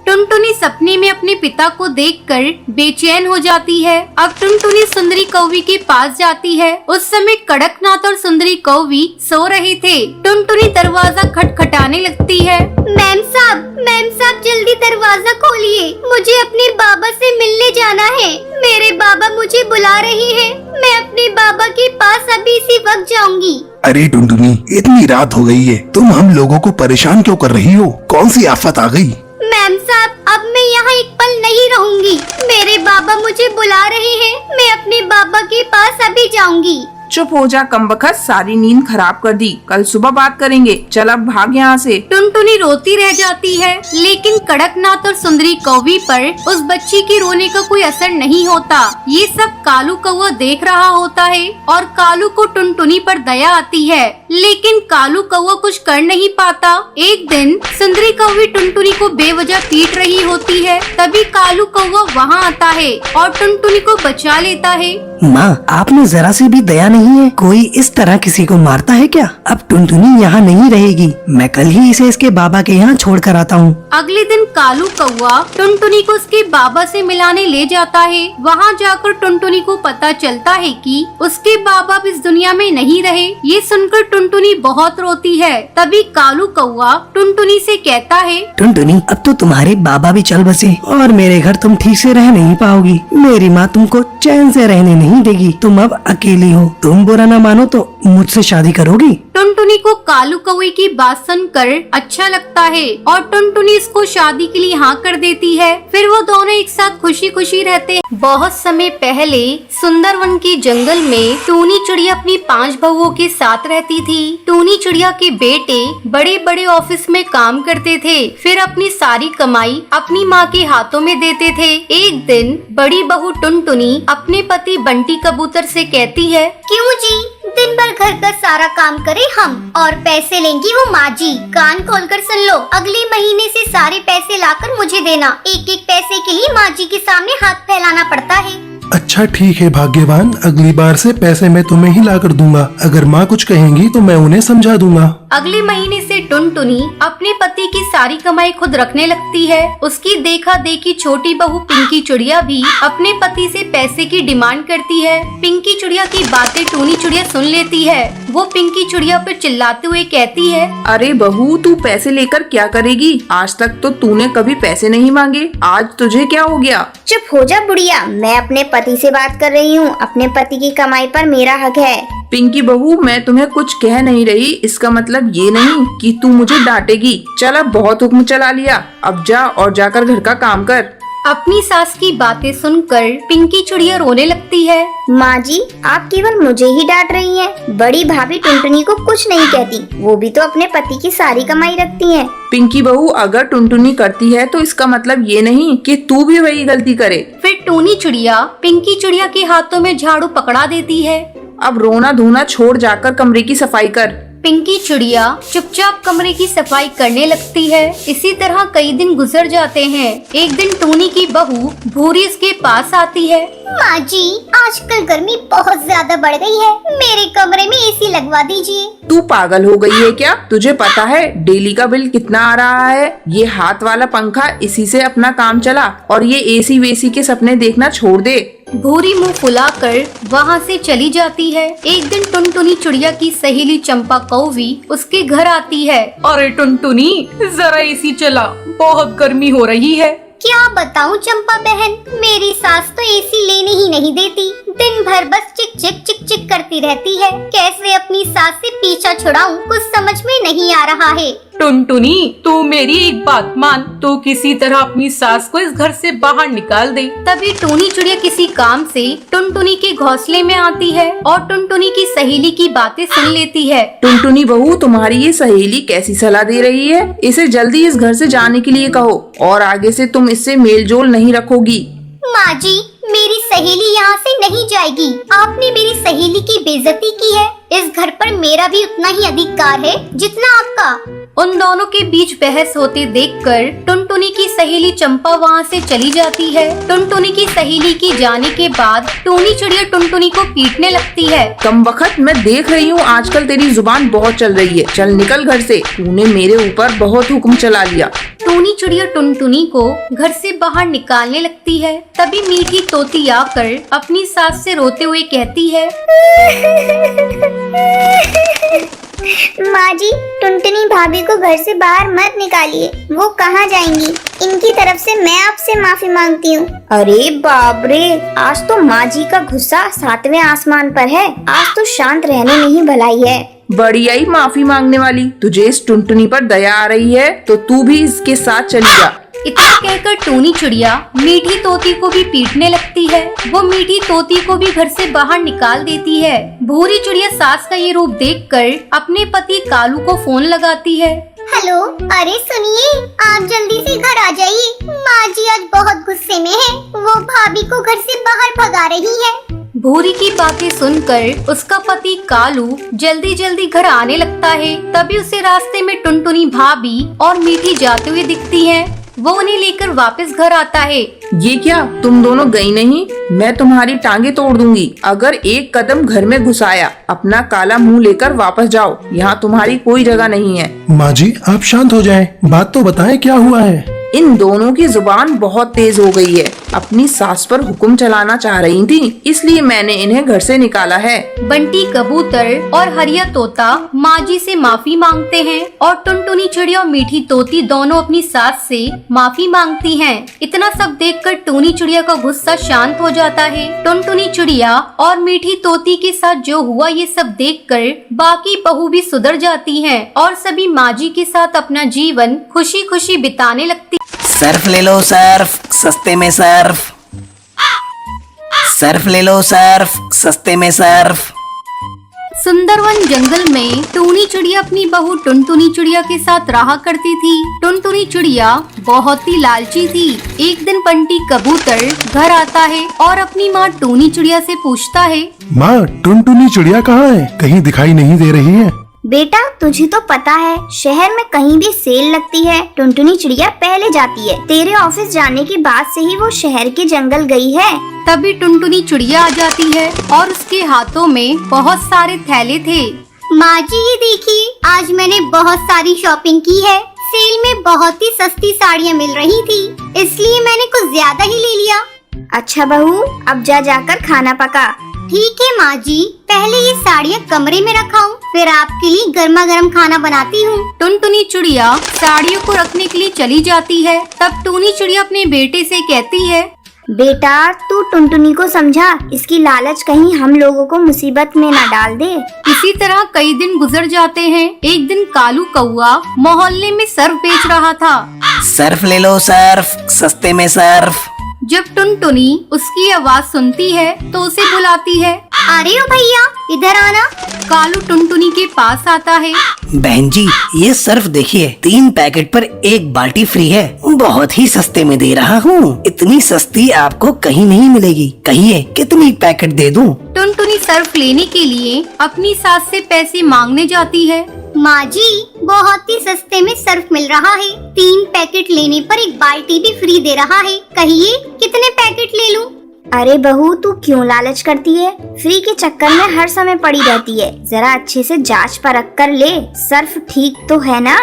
टुनटुनी सपने में अपने पिता को देखकर बेचैन हो जाती है। अब टुनटुनी सुंदरी कौवी के पास जाती है। उस समय कड़कनाथ और सुंदरी कौवी सो रहे थे। टुनटुनी दरवाजा खटखटाने लगती है। मैम साहब जल्दी दरवाजा खोलिए, मुझे अपने बाबा से मिलने जाना है। मेरे बाबा मुझे बुला रहे हैं। मैं अपने बाबा के पास अभी इसी वक्त जाऊंगी। अरे टुनटुनी, इतनी रात हो गई है, तुम हम लोगों को परेशान क्यों कर रही हो? कौन सी आफत आ गई? मैम साहब, अब मैं यहाँ एक पल नहीं रहूंगी। मेरे बाबा मुझे बुला रहे हैं। मैं अपने बाबा के पास अभी जाऊंगी। चुप हो जा कमबख्त, सारी नींद खराब कर दी। कल सुबह बात करेंगे। चल अब भाग यहाँ से। टुनटुनी रोती रह जाती है, लेकिन कड़कनाथ और सुंदरी कौवी पर उस बच्ची के रोने का कोई असर नहीं होता। ये सब कालू कौवा देख रहा होता है और कालू को टुनटुनी पर दया आती है, लेकिन कालू कौवा कुछ कर नहीं पाता। एक दिन सुंदरी कौवी टुनटुनी को बेवजह पीट रही होती है। तभी कालू कौवा वहाँ आता है और टुनटुनी को बचा लेता है। माँ, आप में जरा सी भी दया नहीं है? कोई इस तरह किसी को मारता है क्या? अब टुनटुनी यहाँ नहीं रहेगी। मैं कल ही इसे इसके बाबा के यहाँ छोड़ कर आता हूँ। अगले दिन कालू कौवा टुनटुनी को उसके बाबा से मिलाने ले जाता है। वहाँ जाकर टुनटुनी को पता चलता है कि उसके बाबा इस दुनिया में नहीं रहे। ये सुनकर टुनटुनी बहुत रोती है। तभी कालू कौवा टुनटुनी से कहता है, टुनटुनी, अब तो तुम्हारे बाबा भी चल बसे और मेरे घर तुम ठीक से रह नहीं पाओगी। मेरी माँ तुमको चैन से रहने नहीं देगी। तुम अब अकेली हो। तुम बुरा न मानो तो मुझसे शादी करोगी? टुनटुनी को कालू कौवे की बात सुनकर अच्छा लगता है और टुनटुनी इसको शादी के लिए हाँ कर देती है। फिर वो दोनों एक साथ खुशी खुशी रहते हैं। बहुत समय पहले सुंदरवन के जंगल में टूनी चिड़िया अपनी 5 बहुओं के साथ रहती थी। टूनी चिड़िया के बेटे बड़े बड़े ऑफिस में काम करते थे, फिर अपनी सारी कमाई अपनी माँ के हाथों में देते थे। एक दिन बड़ी बहू टुनटुनी अपने पति बंटी कबूतर से कहती है, क्यों जी, दिन भर घर का सारा काम करे हम और पैसे लेंगी वो माँ जी। कान खोलकर सुन लो, अगले महीने से सारे पैसे लाकर मुझे देना। एक एक पैसे के लिए माँ जी के सामने हाथ फैलाना पड़ता है। अच्छा ठीक है भाग्यवान, अगली बार से पैसे मैं तुम्हें ही ला कर दूंगा। अगर माँ कुछ कहेंगी तो मैं उन्हें समझा दूंगा। अगले महीने से टुनटुनी अपने पति की सारी कमाई खुद रखने लगती है। उसकी देखा देखी छोटी बहू पिंकी चिड़िया भी अपने पति से पैसे की डिमांड करती है। पिंकी चिड़िया की बातें टूनी चिड़िया सुन लेती है। वो पिंकी चिड़िया पर चिल्लाते हुए कहती है, अरे बहू, तू पैसे लेकर क्या करेगी? आज तक तो तूने कभी पैसे नहीं मांगे, आज तुझे क्या हो गया? चुप हो जा बुढ़िया, मैं अपने पति से बात कर रही हूँ। अपने पति की कमाई पर मेरा हक है। पिंकी बहू, मैं तुम्हें कुछ कह नहीं रही, इसका मतलब ये नहीं कि तू मुझे डांटेगी। चल अब बहुत हुक्म चला लिया, अब जा और जाकर घर का काम कर। अपनी सास की बातें सुनकर पिंकी चिड़िया रोने लगती है। माँ जी, आप केवल मुझे ही डांट रही हैं। बड़ी भाभी टुनटुनी को कुछ नहीं कहती, वो भी तो अपने पति की सारी कमाई रखती हैं। पिंकी बहू, अगर टुनटुनी करती है तो इसका मतलब ये नहीं कि तू भी वही गलती करे। फिर टूनी चिड़िया पिंकी चिड़िया के हाथों में झाड़ू पकड़ा देती है। अब रोना धोना छोड़, जाकर कमरे की सफाई कर। पिंकी चिड़िया चुपचाप कमरे की सफाई करने लगती है। इसी तरह कई दिन गुजर जाते हैं। एक दिन टूनी की बहू भूरी उसके पास आती है। माँ जी, आजकल गर्मी बहुत ज्यादा बढ़ गई है, मेरे कमरे में एसी लगवा दीजिए। तू पागल हो गई है क्या? तुझे पता है डेली का बिल कितना आ रहा है? ये हाथ वाला पंखा, इसी से अपना काम चला और ये एसी वेसी के सपने देखना छोड़ दे। भूरी मुंह फुलाकर वहाँ से चली जाती है। एक दिन टुनटुनी चिड़िया की सहेली चंपा कौवी उसके घर आती है। अरे टुनटुनी, जरा एसी चला, बहुत गर्मी हो रही है। क्या बताऊँ चंपा बहन, मेरी सास तो एसी लेने ही नहीं देती। दिन भर बस चिक चिक चिक चिक करती रहती है। कैसे अपनी सास से पीछा छुड़ाऊं, कुछ समझ में नहीं आ रहा है। टुनटुनी, तू मेरी एक बात मान, तू किसी तरह अपनी सास को इस घर से बाहर निकाल दे। तभी टूनी चिड़िया किसी काम से टुनटुनी के घोंसले में आती है और टुनटुनी की सहेली की बातें सुन लेती है। टुनटुनी बहू, तुम्हारी ये सहेली कैसी सलाह दे रही है? इसे जल्दी इस घर से जाने के लिए कहो और आगे से तुम इससे मेलजोल नहीं रखोगी। माँ जी, मेरी सहेली यहाँ से नहीं जाएगी। आपने मेरी सहेली की बेइज्जती की है। इस घर पर मेरा भी उतना ही अधिकार है जितना आपका। उन दोनों के बीच बहस होते देखकर टुनटुनी की सहेली चंपा वहाँ से चली जाती है। टुनटुनी की सहेली की जाने के बाद टूनी चिड़िया टुनटुनी को पीटने लगती है। कम वक्त मैं देख रही हूँ आजकल तेरी जुबान बहुत चल रही है। चल निकल घर से, तूने मेरे ऊपर बहुत हुक्म चला लिया। टूनी चिड़िया टुनटुनी को घर से बाहर निकालने लगती है। तभी मीठी तोती आकर अपनी सास से रोते हुए कहती है, माँ जी, टुनटुनी भाभी को घर से बाहर मत निकालिए। वो कहाँ जाएंगी? इनकी तरफ से मैं आपसे माफी मांगती हूँ। अरे बाप रे, आज तो माँ जी का गुस्सा 7वें आसमान पर है। आज तो शांत रहने में ही भलाई है। बड़ी आई माफी मांगने वाली। तुझे इस टुनटुनी पर दया आ रही है तो तू भी इसके साथ चली जा। इतना कहकर टूनी चिड़िया मीठी तोती को भी पीटने लगती है। वो मीठी तोती को भी घर से बाहर निकाल देती है। भूरी चिड़िया सास का ये रूप देखकर अपने पति कालू को फोन लगाती है। हेलो, अरे सुनिए, आप जल्दी से घर आ जाइए। माँ जी आज बहुत गुस्से में है। वो भाभी को घर से बाहर भगा रही है। भूरी की बातें सुनकर उसका पति कालू जल्दी जल्दी घर आने लगता है। तभी उसे रास्ते में टुनटुनी भाभी और मीठी जाते हुए दिखती हैं। वो उन्हें लेकर वापस घर आता है। ये क्या, तुम दोनों गई नहीं? मैं तुम्हारी टांगे तोड़ दूंगी अगर एक कदम घर में घुसाया। अपना काला मुंह लेकर वापस जाओ, यहाँ तुम्हारी कोई जगह नहीं है। माँ जी, आप शांत हो जाएं। बात तो बताएं, क्या हुआ है? इन दोनों की जुबान बहुत तेज हो गई है। अपनी सास पर हुक्म चलाना चाह रही थी, इसलिए मैंने इन्हें घर से निकाला है। बंटी कबूतर और हरिया तोता माँ जी से माफी मांगते हैं और टुनटुनी चिड़िया और मीठी तोती दोनों अपनी सास से माफी मांगती हैं। इतना सब देखकर टूनी चिड़िया का गुस्सा शांत हो जाता है। टुनटुनी चिड़िया और मीठी तोती के साथ जो हुआ ये सब देखकर बाकी बहू भी सुधर जाती हैं और सभी माँ जी के साथ अपना जीवन खुशी खुशी बिताने लगती। सर्फ ले लो सर्फ, सस्ते में सर्फ। सर्फ ले लो सर्फ, सस्ते में सर्फ। सुंदरवन जंगल में टूनी चिड़िया अपनी बहू टुनटुनी चिड़िया के साथ रहा करती थी। टुनटुनी चिड़िया बहुत ही लालची थी। एक दिन बंटी कबूतर घर आता है और अपनी माँ टूनी चिड़िया से पूछता है, माँ, टुनटुनी चिड़िया कहाँ है? कहीं दिखाई नहीं दे रही है। बेटा, तुझे तो पता है शहर में कहीं भी सेल लगती है, टुनटुनी चिड़िया पहले जाती है। तेरे ऑफिस जाने के बाद से ही वो शहर के जंगल गई है। तभी टुनटुनी चिड़िया आ जाती है और उसके हाथों में बहुत सारे थैले थे। माँ जी, ये देखिए, आज मैंने बहुत सारी शॉपिंग की है। सेल में बहुत ही सस्ती साड़ियाँ मिल रही थी, इसलिए मैंने कुछ ज्यादा ही ले लिया। अच्छा बहू, अब जा जाकर खाना पका। ठीक है माँ जी, पहले ये साड़ियाँ कमरे में रखाऊं, फिर आपके लिए गर्मा गर्म खाना बनाती हूँ। टुनटुनी चिड़िया साड़ियों को रखने के लिए चली जाती है। तब टूनी चिड़िया अपने बेटे से कहती है, बेटा, तू टुनटुनी को समझा, इसकी लालच कहीं हम लोगों को मुसीबत में न डाल दे। इसी तरह कई दिन गुजर जाते हैं। एक दिन कालू कौआ मोहल्ले में सर्फ बेच रहा था। सर्फ ले लो सर्फ, सस्ते में सर्फ। जब टुनटुनी उसकी आवाज सुनती है तो उसे बुलाती है। अरे ओ भैया, इधर आना। कालू टुनटुनी के पास आता है। बहन जी, ये सर्फ देखिए, 3 पैकेट पर 1 बाल्टी फ्री है। बहुत ही सस्ते में दे रहा हूँ। इतनी सस्ती आपको कहीं नहीं मिलेगी। कहिए कितनी पैकेट दे दूँ? टुनटुनी सर्फ लेने के लिए अपनी सास से पैसे मांगने जाती है। माँ जी, बहुत ही सस्ते में सर्फ मिल रहा है। 3 पैकेट लेने पर 1 बाल्टी भी फ्री दे रहा है। कहिए कितने पैकेट ले लूं? अरे बहू, तू क्यों लालच करती है? फ्री के चक्कर में हर समय पड़ी रहती है। जरा अच्छे से जांच परख कर ले, सर्फ ठीक तो है ना?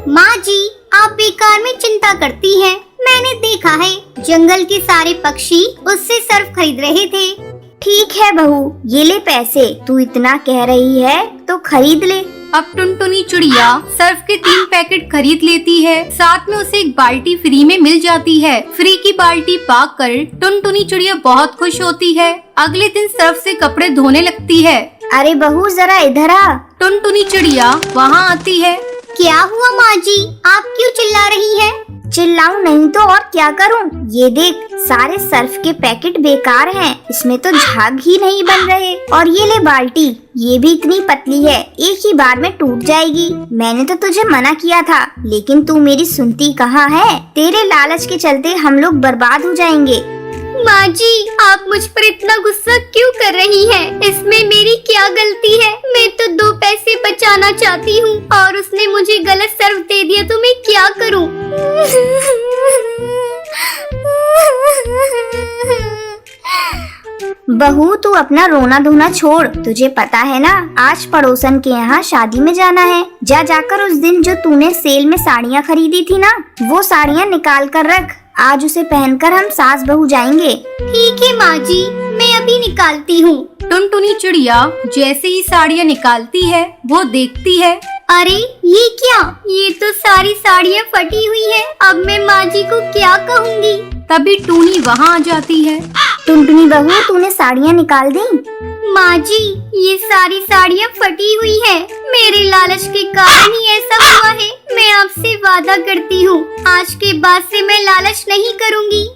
माँ जी, आप बेकार में चिंता करती हैं। मैंने देखा है जंगल के सारे पक्षी उससे सर्फ खरीद रहे थे। ठीक है बहू, ये ले पैसे। तू इतना कह रही है तो खरीद ले। अब टुनटुनी चिड़िया सर्फ के 3 पैकेट खरीद लेती है। साथ में उसे 1 बाल्टी फ्री में मिल जाती है। फ्री की बाल्टी पाकर टुनटुनी चिड़िया बहुत खुश होती है। अगले दिन सर्फ से कपड़े धोने लगती है। अरे बहू, जरा इधर आ। टुनटुनी चिड़िया वहाँ आती है। क्या हुआ माँ जी, आप क्यों चिल्ला रही है? चिल्लाऊं नहीं तो और क्या करूं? ये देख, सारे सर्फ के पैकेट बेकार हैं, इसमें तो झाग ही नहीं बन रहे। और ये ले बाल्टी, ये भी इतनी पतली है, एक ही बार में टूट जाएगी। मैंने तो तुझे मना किया था, लेकिन तू मेरी सुनती कहाँ है? तेरे लालच के चलते हम लोग बर्बाद हो जाएंगे। माँ जी, आप मुझ पर इतना गुस्सा क्यों कर रही हैं? इसमें मेरी क्या गलती है? मैं तो 2 पैसे बचाना चाहती हूँ और उसने मुझे गलत सर्फ दे दिया, तो मैं क्या करूँ? बहू, तू अपना रोना धोना छोड़। तुझे पता है ना, आज पड़ोसन के यहाँ शादी में जाना है। जाकर उस दिन जो तूने सेल में साड़ियाँ खरीदी थी ना, वो साड़ियाँ निकाल कर रख। आज उसे पहनकर हम सास बहू जाएंगे। ठीक है माँ जी, मैं अभी निकालती हूँ। टुनटुनी चिड़िया जैसे ही साड़ियाँ निकालती है, वो देखती है, अरे ये क्या? ये तो सारी साड़ियाँ फटी हुई है। अब मैं माँ जी को क्या कहूँगी? तभी टूनी वहाँ आ जाती है। टुनटुनी बहू, तूने साड़ियाँ निकाल दी? माँ जी, ये सारी साड़ियाँ फटी हुई है। मेरे लालच के कारण ही ऐसा हुआ है। मैं आपसे वादा करती हूँ, आज के बाद से मैं लालच नहीं करूँगी।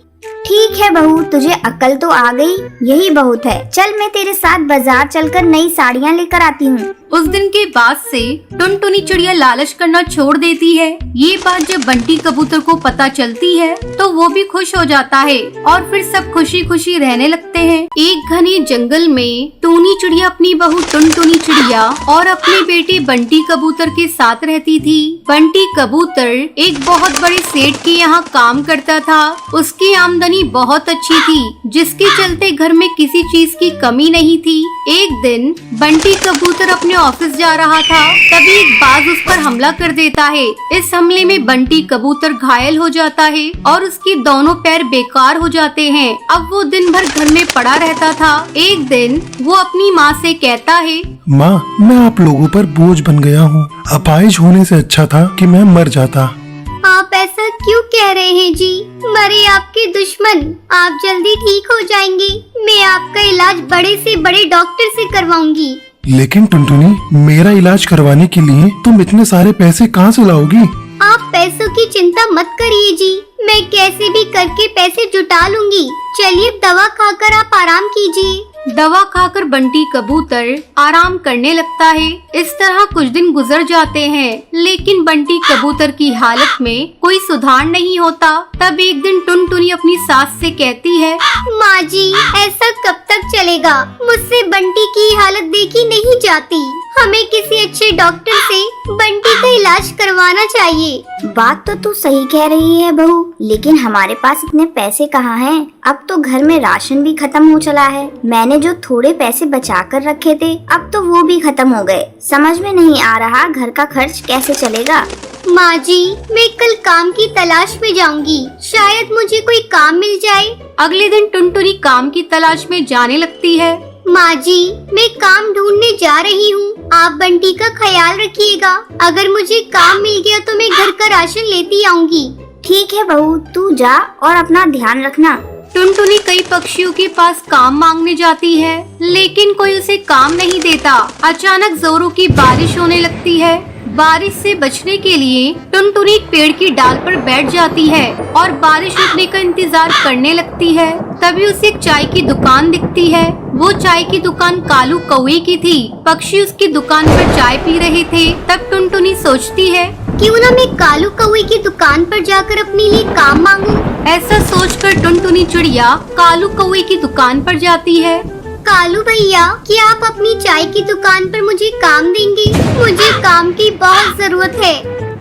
ठीक है बहू, तुझे अक्ल तो आ गई, यही बहुत है। चल, मैं तेरे साथ बाजार चलकर नई साड़ियाँ लेकर आती हूँ। उस दिन के बाद से टुनटुनी चिड़िया लालच करना छोड़ देती है। ये बात जब बंटी कबूतर को पता चलती है, तो वो भी खुश हो जाता है और फिर सब खुशी खुशी रहने लगते हैं। एक घने जंगल में टूनी चिड़िया अपनी बहू टुनटुनी चिड़िया और अपने बेटे बंटी कबूतर के साथ रहती थी। बंटी कबूतर एक बहुत बड़े सेठ के यहाँ काम करता था। उसकी आमदनी बहुत अच्छी थी, जिसके चलते घर में किसी चीज की कमी नहीं थी। एक दिन बंटी कबूतर अपने ऑफिस जा रहा था, तभी एक बाज उस पर हमला कर देता है। इस हमले में बंटी कबूतर घायल हो जाता है और उसके दोनों पैर बेकार हो जाते हैं। अब वो दिन भर घर में पड़ा रहता था। एक दिन वो अपनी माँ से कहता है, माँ, मैं आप लोगों पर बोझ बन गया हूँ। अपाहिज होने से अच्छा था कि मैं मर जाता। आप ऐसा क्यों कह रहे हैं जी? मरे आपके दुश्मन, आप जल्दी ठीक हो जाएंगे। मैं आपका इलाज बड़े से बड़े डॉक्टर से करवाऊंगी। लेकिन टुनटुनी, मेरा इलाज करवाने के लिए तुम इतने सारे पैसे कहाँ से लाओगी? आप पैसों की चिंता मत करिए जी, मैं कैसे भी करके पैसे जुटा लूंगी। चलिए, दवा खाकर आप आराम कीजिए। दवा खाकर बंटी कबूतर आराम करने लगता है। इस तरह कुछ दिन गुजर जाते हैं, लेकिन बंटी कबूतर की हालत में कोई सुधार नहीं होता। तब एक दिन टुनटुनी अपनी सास से कहती है, माँ जी, ऐसा कब तक चलेगा? मुझसे बंटी की हालत देखी नहीं जाती। हमें किसी अच्छे डॉक्टर से बंटी का इलाज करवाना चाहिए। बात तो तू सही कह रही है बहू, लेकिन हमारे पास इतने पैसे कहाँ हैं? अब तो घर में राशन भी खत्म हो चला है। मैंने जो थोड़े पैसे बचा कर रखे थे, अब तो वो भी खत्म हो गए। समझ में नहीं आ रहा घर का खर्च कैसे चलेगा। माँ जी, मैं कल काम की तलाश में जाऊंगी, शायद मुझे कोई काम मिल जाए। अगले दिन टुनटुनी काम की तलाश में जाने लगती है। माँ जी, मैं काम ढूंढने जा रही हूँ, आप बंटी का ख्याल रखिएगा। अगर मुझे काम मिल गया तो मैं घर का राशन लेती आऊंगी। ठीक है बहू, तू जा और अपना ध्यान रखना। टुनटुनी कई पक्षियों के पास काम मांगने जाती है, लेकिन कोई उसे काम नहीं देता। अचानक जोरों की बारिश होने लगती है। बारिश से बचने के लिए टुनटुनी एक पेड़ की डाल पर बैठ जाती है और बारिश रुकने का इंतजार करने लगती है। तभी उसे एक चाय की दुकान दिखती है। वो चाय की दुकान कालू कौवे की थी। पक्षी उसकी दुकान पर चाय पी रहे थे। तब टुनटुनी सोचती है, क्यों ना मैं कालू कौवे की दुकान पर जाकर अपने लिए काम मांगूं। ऐसा सोचकर टुनटुनी चिड़िया कालू कौवे की दुकान पर जाती है। कालू भैया, क्या आप अपनी चाय की दुकान पर मुझे काम देंगे? मुझे काम की बहुत जरूरत है।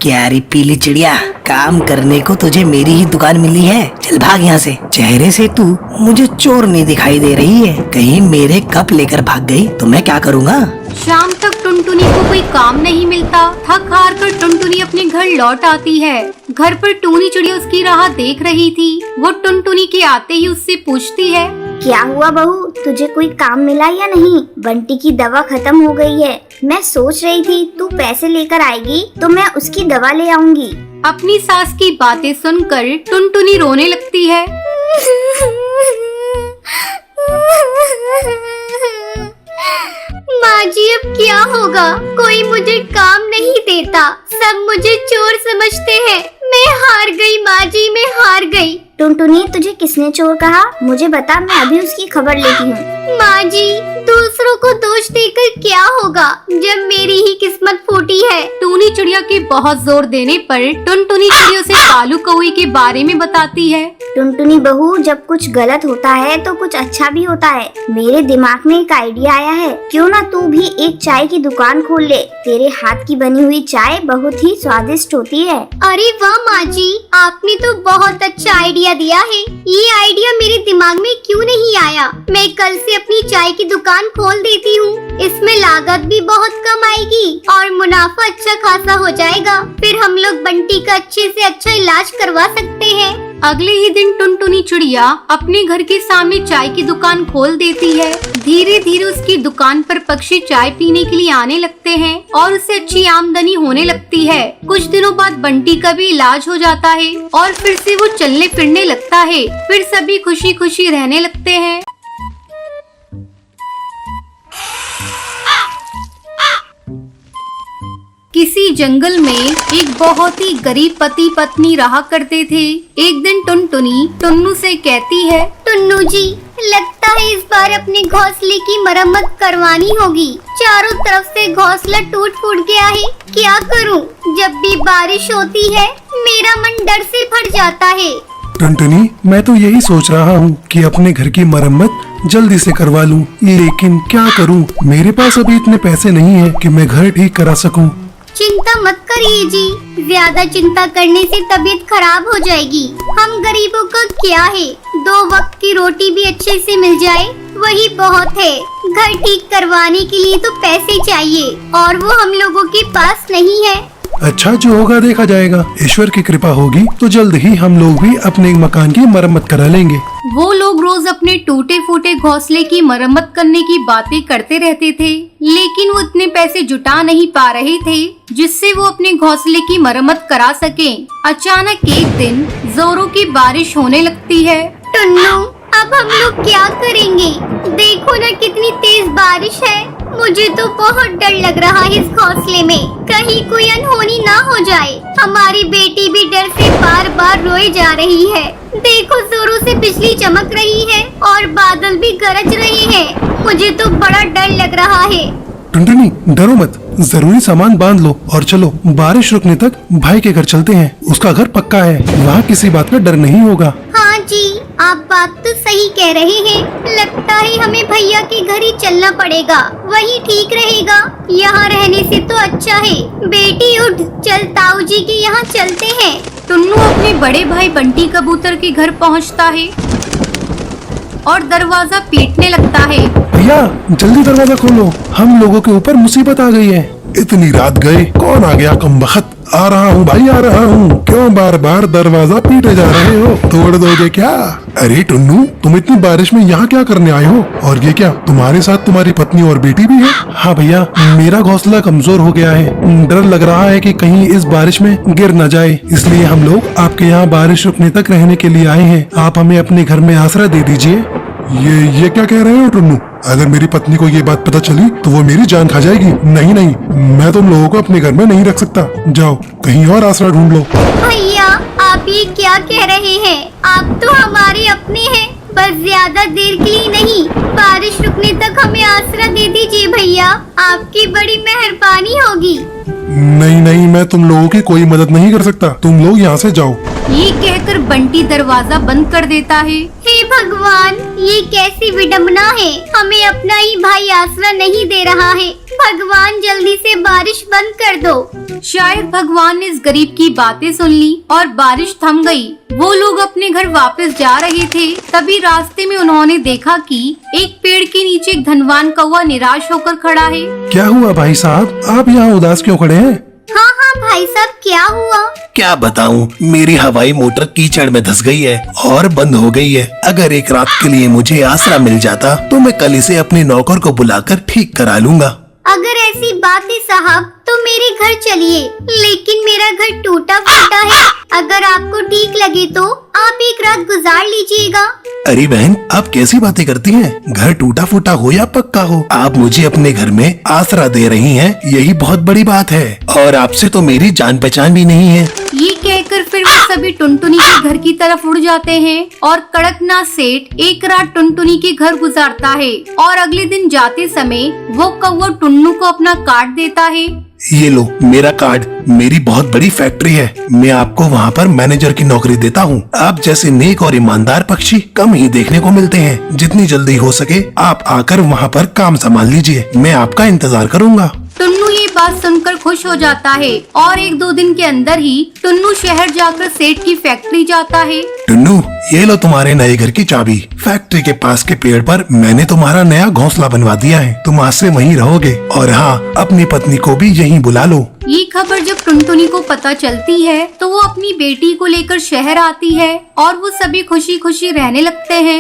क्या रे पीली चिड़िया, काम करने को तुझे मेरी ही दुकान मिली है? चल भाग यहाँ से। चेहरे से तू मुझे चोर नहीं दिखाई दे रही है। कहीं मेरे कप लेकर भाग गई तो मैं क्या करूँगा? शाम तक टुनटुनी को कोई काम नहीं मिलता। थक हार कर टुनटुनी अपने घर लौट आती है। घर पर टूनी चिड़िया उसकी राह देख रही थी। वो टुनटुनी के आते ही उससे पूछती है, क्या हुआ बहू, तुझे कोई काम मिला या नहीं? बंटी की दवा खत्म हो गई है। मैं सोच रही थी तू पैसे लेकर आएगी तो मैं उसकी दवा ले आऊंगी। अपनी सास की बातें सुनकर टुनटुनी रोने लगती है। माँ जी अब क्या होगा? कोई मुझे काम नहीं देता, सब मुझे चोर समझते हैं। मैं हार गई माँ जी, मैं हार गई। टुनटुनी, तुझे किसने चोर कहा? मुझे बता, मैं अभी उसकी खबर लेती हूँ। माँ जी, दूसरों को दोष देकर क्या होगा जब मेरी ही किस्मत फूटी है। टूनी चिड़िया के बहुत जोर देने पर टुनटुनी चिड़िया उसे कालू कौवे के बारे में बताती है। टुनटुनी बहू, जब कुछ गलत होता है तो कुछ अच्छा भी होता है। मेरे दिमाग में एक आइडिया आया है, क्यों ना तू भी एक चाय की दुकान खोल ले। तेरे हाथ की बनी हुई चाय बहुत ही स्वादिष्ट होती है। अरे वाह माँ जी, आपने तो बहुत अच्छा आइडिया दिया है। ये आइडिया मेरे दिमाग में क्यों नहीं आया? मैं कल से अपनी चाय की दुकान खोल देती हूँ। इसमें लागत भी बहुत कम आएगी और मुनाफा अच्छा खासा हो जाएगा। फिर हम लोग बंटी का अच्छे से अच्छा इलाज करवा सकते हैं। अगले ही दिन टुनटुनी चिड़िया अपने घर के सामने चाय की दुकान खोल देती है। धीरे धीरे उसकी दुकान पर पक्षी चाय पीने के लिए आने लगते हैं और उससे अच्छी आमदनी होने लगती है। कुछ दिनों बाद बंटी का भी इलाज हो जाता है और फिर से वो चलने फिरने लगता है। फिर सभी खुशी खुशी रहने लगते हैं। किसी जंगल में एक बहुत ही गरीब पति पत्नी रहा करते थे। एक दिन टुनटुनी टुन्नू से कहती है, टुन्नू जी, लगता है इस बार अपने घोंसले की मरम्मत करवानी होगी। चारों तरफ से घोंसला टूट फूट गया है। क्या करूं? जब भी बारिश होती है मेरा मन डर से भर जाता है। टुनटुनी, मैं तो यही सोच रहा हूँ कि अपने घर की मरम्मत जल्दी से करवा लूँ, लेकिन क्या करूँ? मेरे पास अभी इतने पैसे नहीं है कि मैं घर ठीक करा सकूँ। चिंता मत करिए जी, ज्यादा चिंता करने से तबीयत खराब हो जाएगी। हम गरीबों का क्या है, 2 वक्त की रोटी भी अच्छे से मिल जाए वही बहुत है। घर ठीक करवाने के लिए तो पैसे चाहिए और वो हम लोगों के पास नहीं है। अच्छा, जो होगा देखा जाएगा। ईश्वर की कृपा होगी तो जल्द ही हम लोग भी अपने मकान की मरम्मत करा लेंगे। वो लोग रोज अपने टूटे फूटे घोंसले की मरम्मत करने की बातें करते रहते थे, लेकिन वो इतने पैसे जुटा नहीं पा रहे थे जिससे वो अपने घोंसले की मरम्मत करा सकें। अचानक एक दिन जोरों की बारिश होने लगती है। टुन्नू, अब हम लोग क्या करेंगे? देखो ना कितनी तेज बारिश है। मुझे तो बहुत डर लग रहा है इस घोंसले में, कहीं कोई अनहोनी ना हो जाए। हमारी बेटी भी डर से बार बार रोए जा रही है। देखो जोरों से बिजली चमक रही है और बादल भी गरज रहे हैं। मुझे तो बड़ा डर लग रहा है। टुनटुनी, डरो मत, जरूरी सामान बांध लो और चलो बारिश रुकने तक भाई के घर चलते हैं। उसका घर पक्का है, वहाँ किसी बात का डर नहीं होगा। हाँ जी, आप बात तो सही कह रहे हैं। लगता है हमें भैया के घर ही चलना पड़ेगा, वही ठीक रहेगा। यहाँ रहने से तो अच्छा है। बेटी उठ, चल ताऊ जी के यहाँ चलते हैं। टुन्नू अपने बड़े भाई बंटी कबूतर के घर पहुँचता है और दरवाजा पीटने लगता है। भैया, जल्दी दरवाजा खोलो, हम लोगों के ऊपर मुसीबत आ गई है। इतनी रात गए, कौन आ गया कमबख्त? आ रहा हूँ भाई, आ रहा हूँ। क्यों बार बार दरवाजा पीटे जा रहे हो? तोड़ दोगे क्या? अरे टुन्नू, तुम इतनी बारिश में यहाँ क्या करने आए हो? और ये क्या, तुम्हारे साथ तुम्हारी पत्नी और बेटी भी है? हाँ भैया, मेरा घोंसला कमजोर हो गया है। डर लग रहा है कि कहीं इस बारिश में गिर न जाए, इसलिए हम लोग आपके यहाँ बारिश रुकने तक रहने के लिए आए हैं। आप हमें अपने घर में आसरा दे दीजिए। ये क्या कह रहे हो टुन्नू? अगर मेरी पत्नी को ये बात पता चली तो वो मेरी जान खा जाएगी। नहीं नहीं, मैं तुम लोगों को अपने घर में नहीं रख सकता। जाओ कहीं और आसरा ढूंढ लो। भैया, आप ये क्या कह रहे हैं? आप तो हमारे अपने हैं, बस ज्यादा देर के लिए नहीं, बारिश रुकने तक हमें आसरा दे दीजिए भैया, आपकी बड़ी मेहरबानी होगी। नहीं नहीं, मैं तुम लोगों की कोई मदद नहीं कर सकता, तुम लोग यहाँ से जाओ। ये कहकर बंटी दरवाजा बंद कर देता है। हे भगवान, ये कैसी विडम्बना है, हमें अपना ही भाई आसरा नहीं दे रहा है। भगवान जल्दी से बारिश बंद कर दो। शायद भगवान ने इस गरीब की बातें सुन ली और बारिश थम गई। वो लोग अपने घर वापस जा रहे थे, तभी रास्ते में उन्होंने देखा कि एक पेड़ के नीचे एक धनवान कौवा निराश होकर खड़ा है। क्या हुआ भाई साहब, आप यहाँ उदास क्यों खड़े हैं? हाँ हाँ भाई साहब, क्या हुआ? क्या बताऊं, मेरी हवाई मोटर कीचड़ में धंस गई है और बंद हो गई है। अगर एक रात के लिए मुझे आसरा मिल जाता तो मैं कल इसे अपने नौकर को बुलाकर ठीक करा लूंगा। अगर ऐसी बात है साहब तो मेरे घर चलिए, लेकिन मेरा घर टूटा फूटा है। अगर आपको ठीक लगे तो आप एक रात गुजार लीजिएगा। अरे बहन, आप कैसी बातें करती हैं? घर टूटा फूटा हो या पक्का हो, आप मुझे अपने घर में आसरा दे रही हैं, यही बहुत बड़ी बात है। और आपसे तो मेरी जान पहचान भी नहीं है। ये कहकर फिर वो सभी टुनटुनी के घर की तरफ उड़ जाते हैं और कड़कनाथ सेठ एक रात टुनटुनी के घर गुजारता है और अगले दिन जाते समय वो कौवा टुन्नू को अपना कार्ड देता है। ये लो मेरा कार्ड, मेरी बहुत बड़ी फैक्ट्री है, मैं आपको वहाँ पर मैनेजर की नौकरी देता हूँ। आप जैसे नेक और ईमानदार पक्षी कम ही देखने को मिलते हैं। जितनी जल्दी हो सके आप आकर वहाँ पर काम संभाल लीजिए, मैं आपका इंतजार करूँगा। टुन्नू ये बात सुनकर खुश हो जाता है और 1-2 दिन के अंदर ही टुन्नू शहर जाकर सेठ की फैक्ट्री जाता है। टुन्नू, ये लो तुम्हारे नए घर की चाबी। फैक्ट्री के पास के पेड़ पर मैंने तुम्हारा नया घोंसला बनवा दिया है, तुम आज से वहीं रहोगे। और हाँ, अपनी पत्नी को भी यहीं बुला लो। ये खबर जब टुनटुनी को पता चलती है तो वो अपनी बेटी को लेकर शहर आती है और वो सभी खुशी खुशी रहने लगते हैं।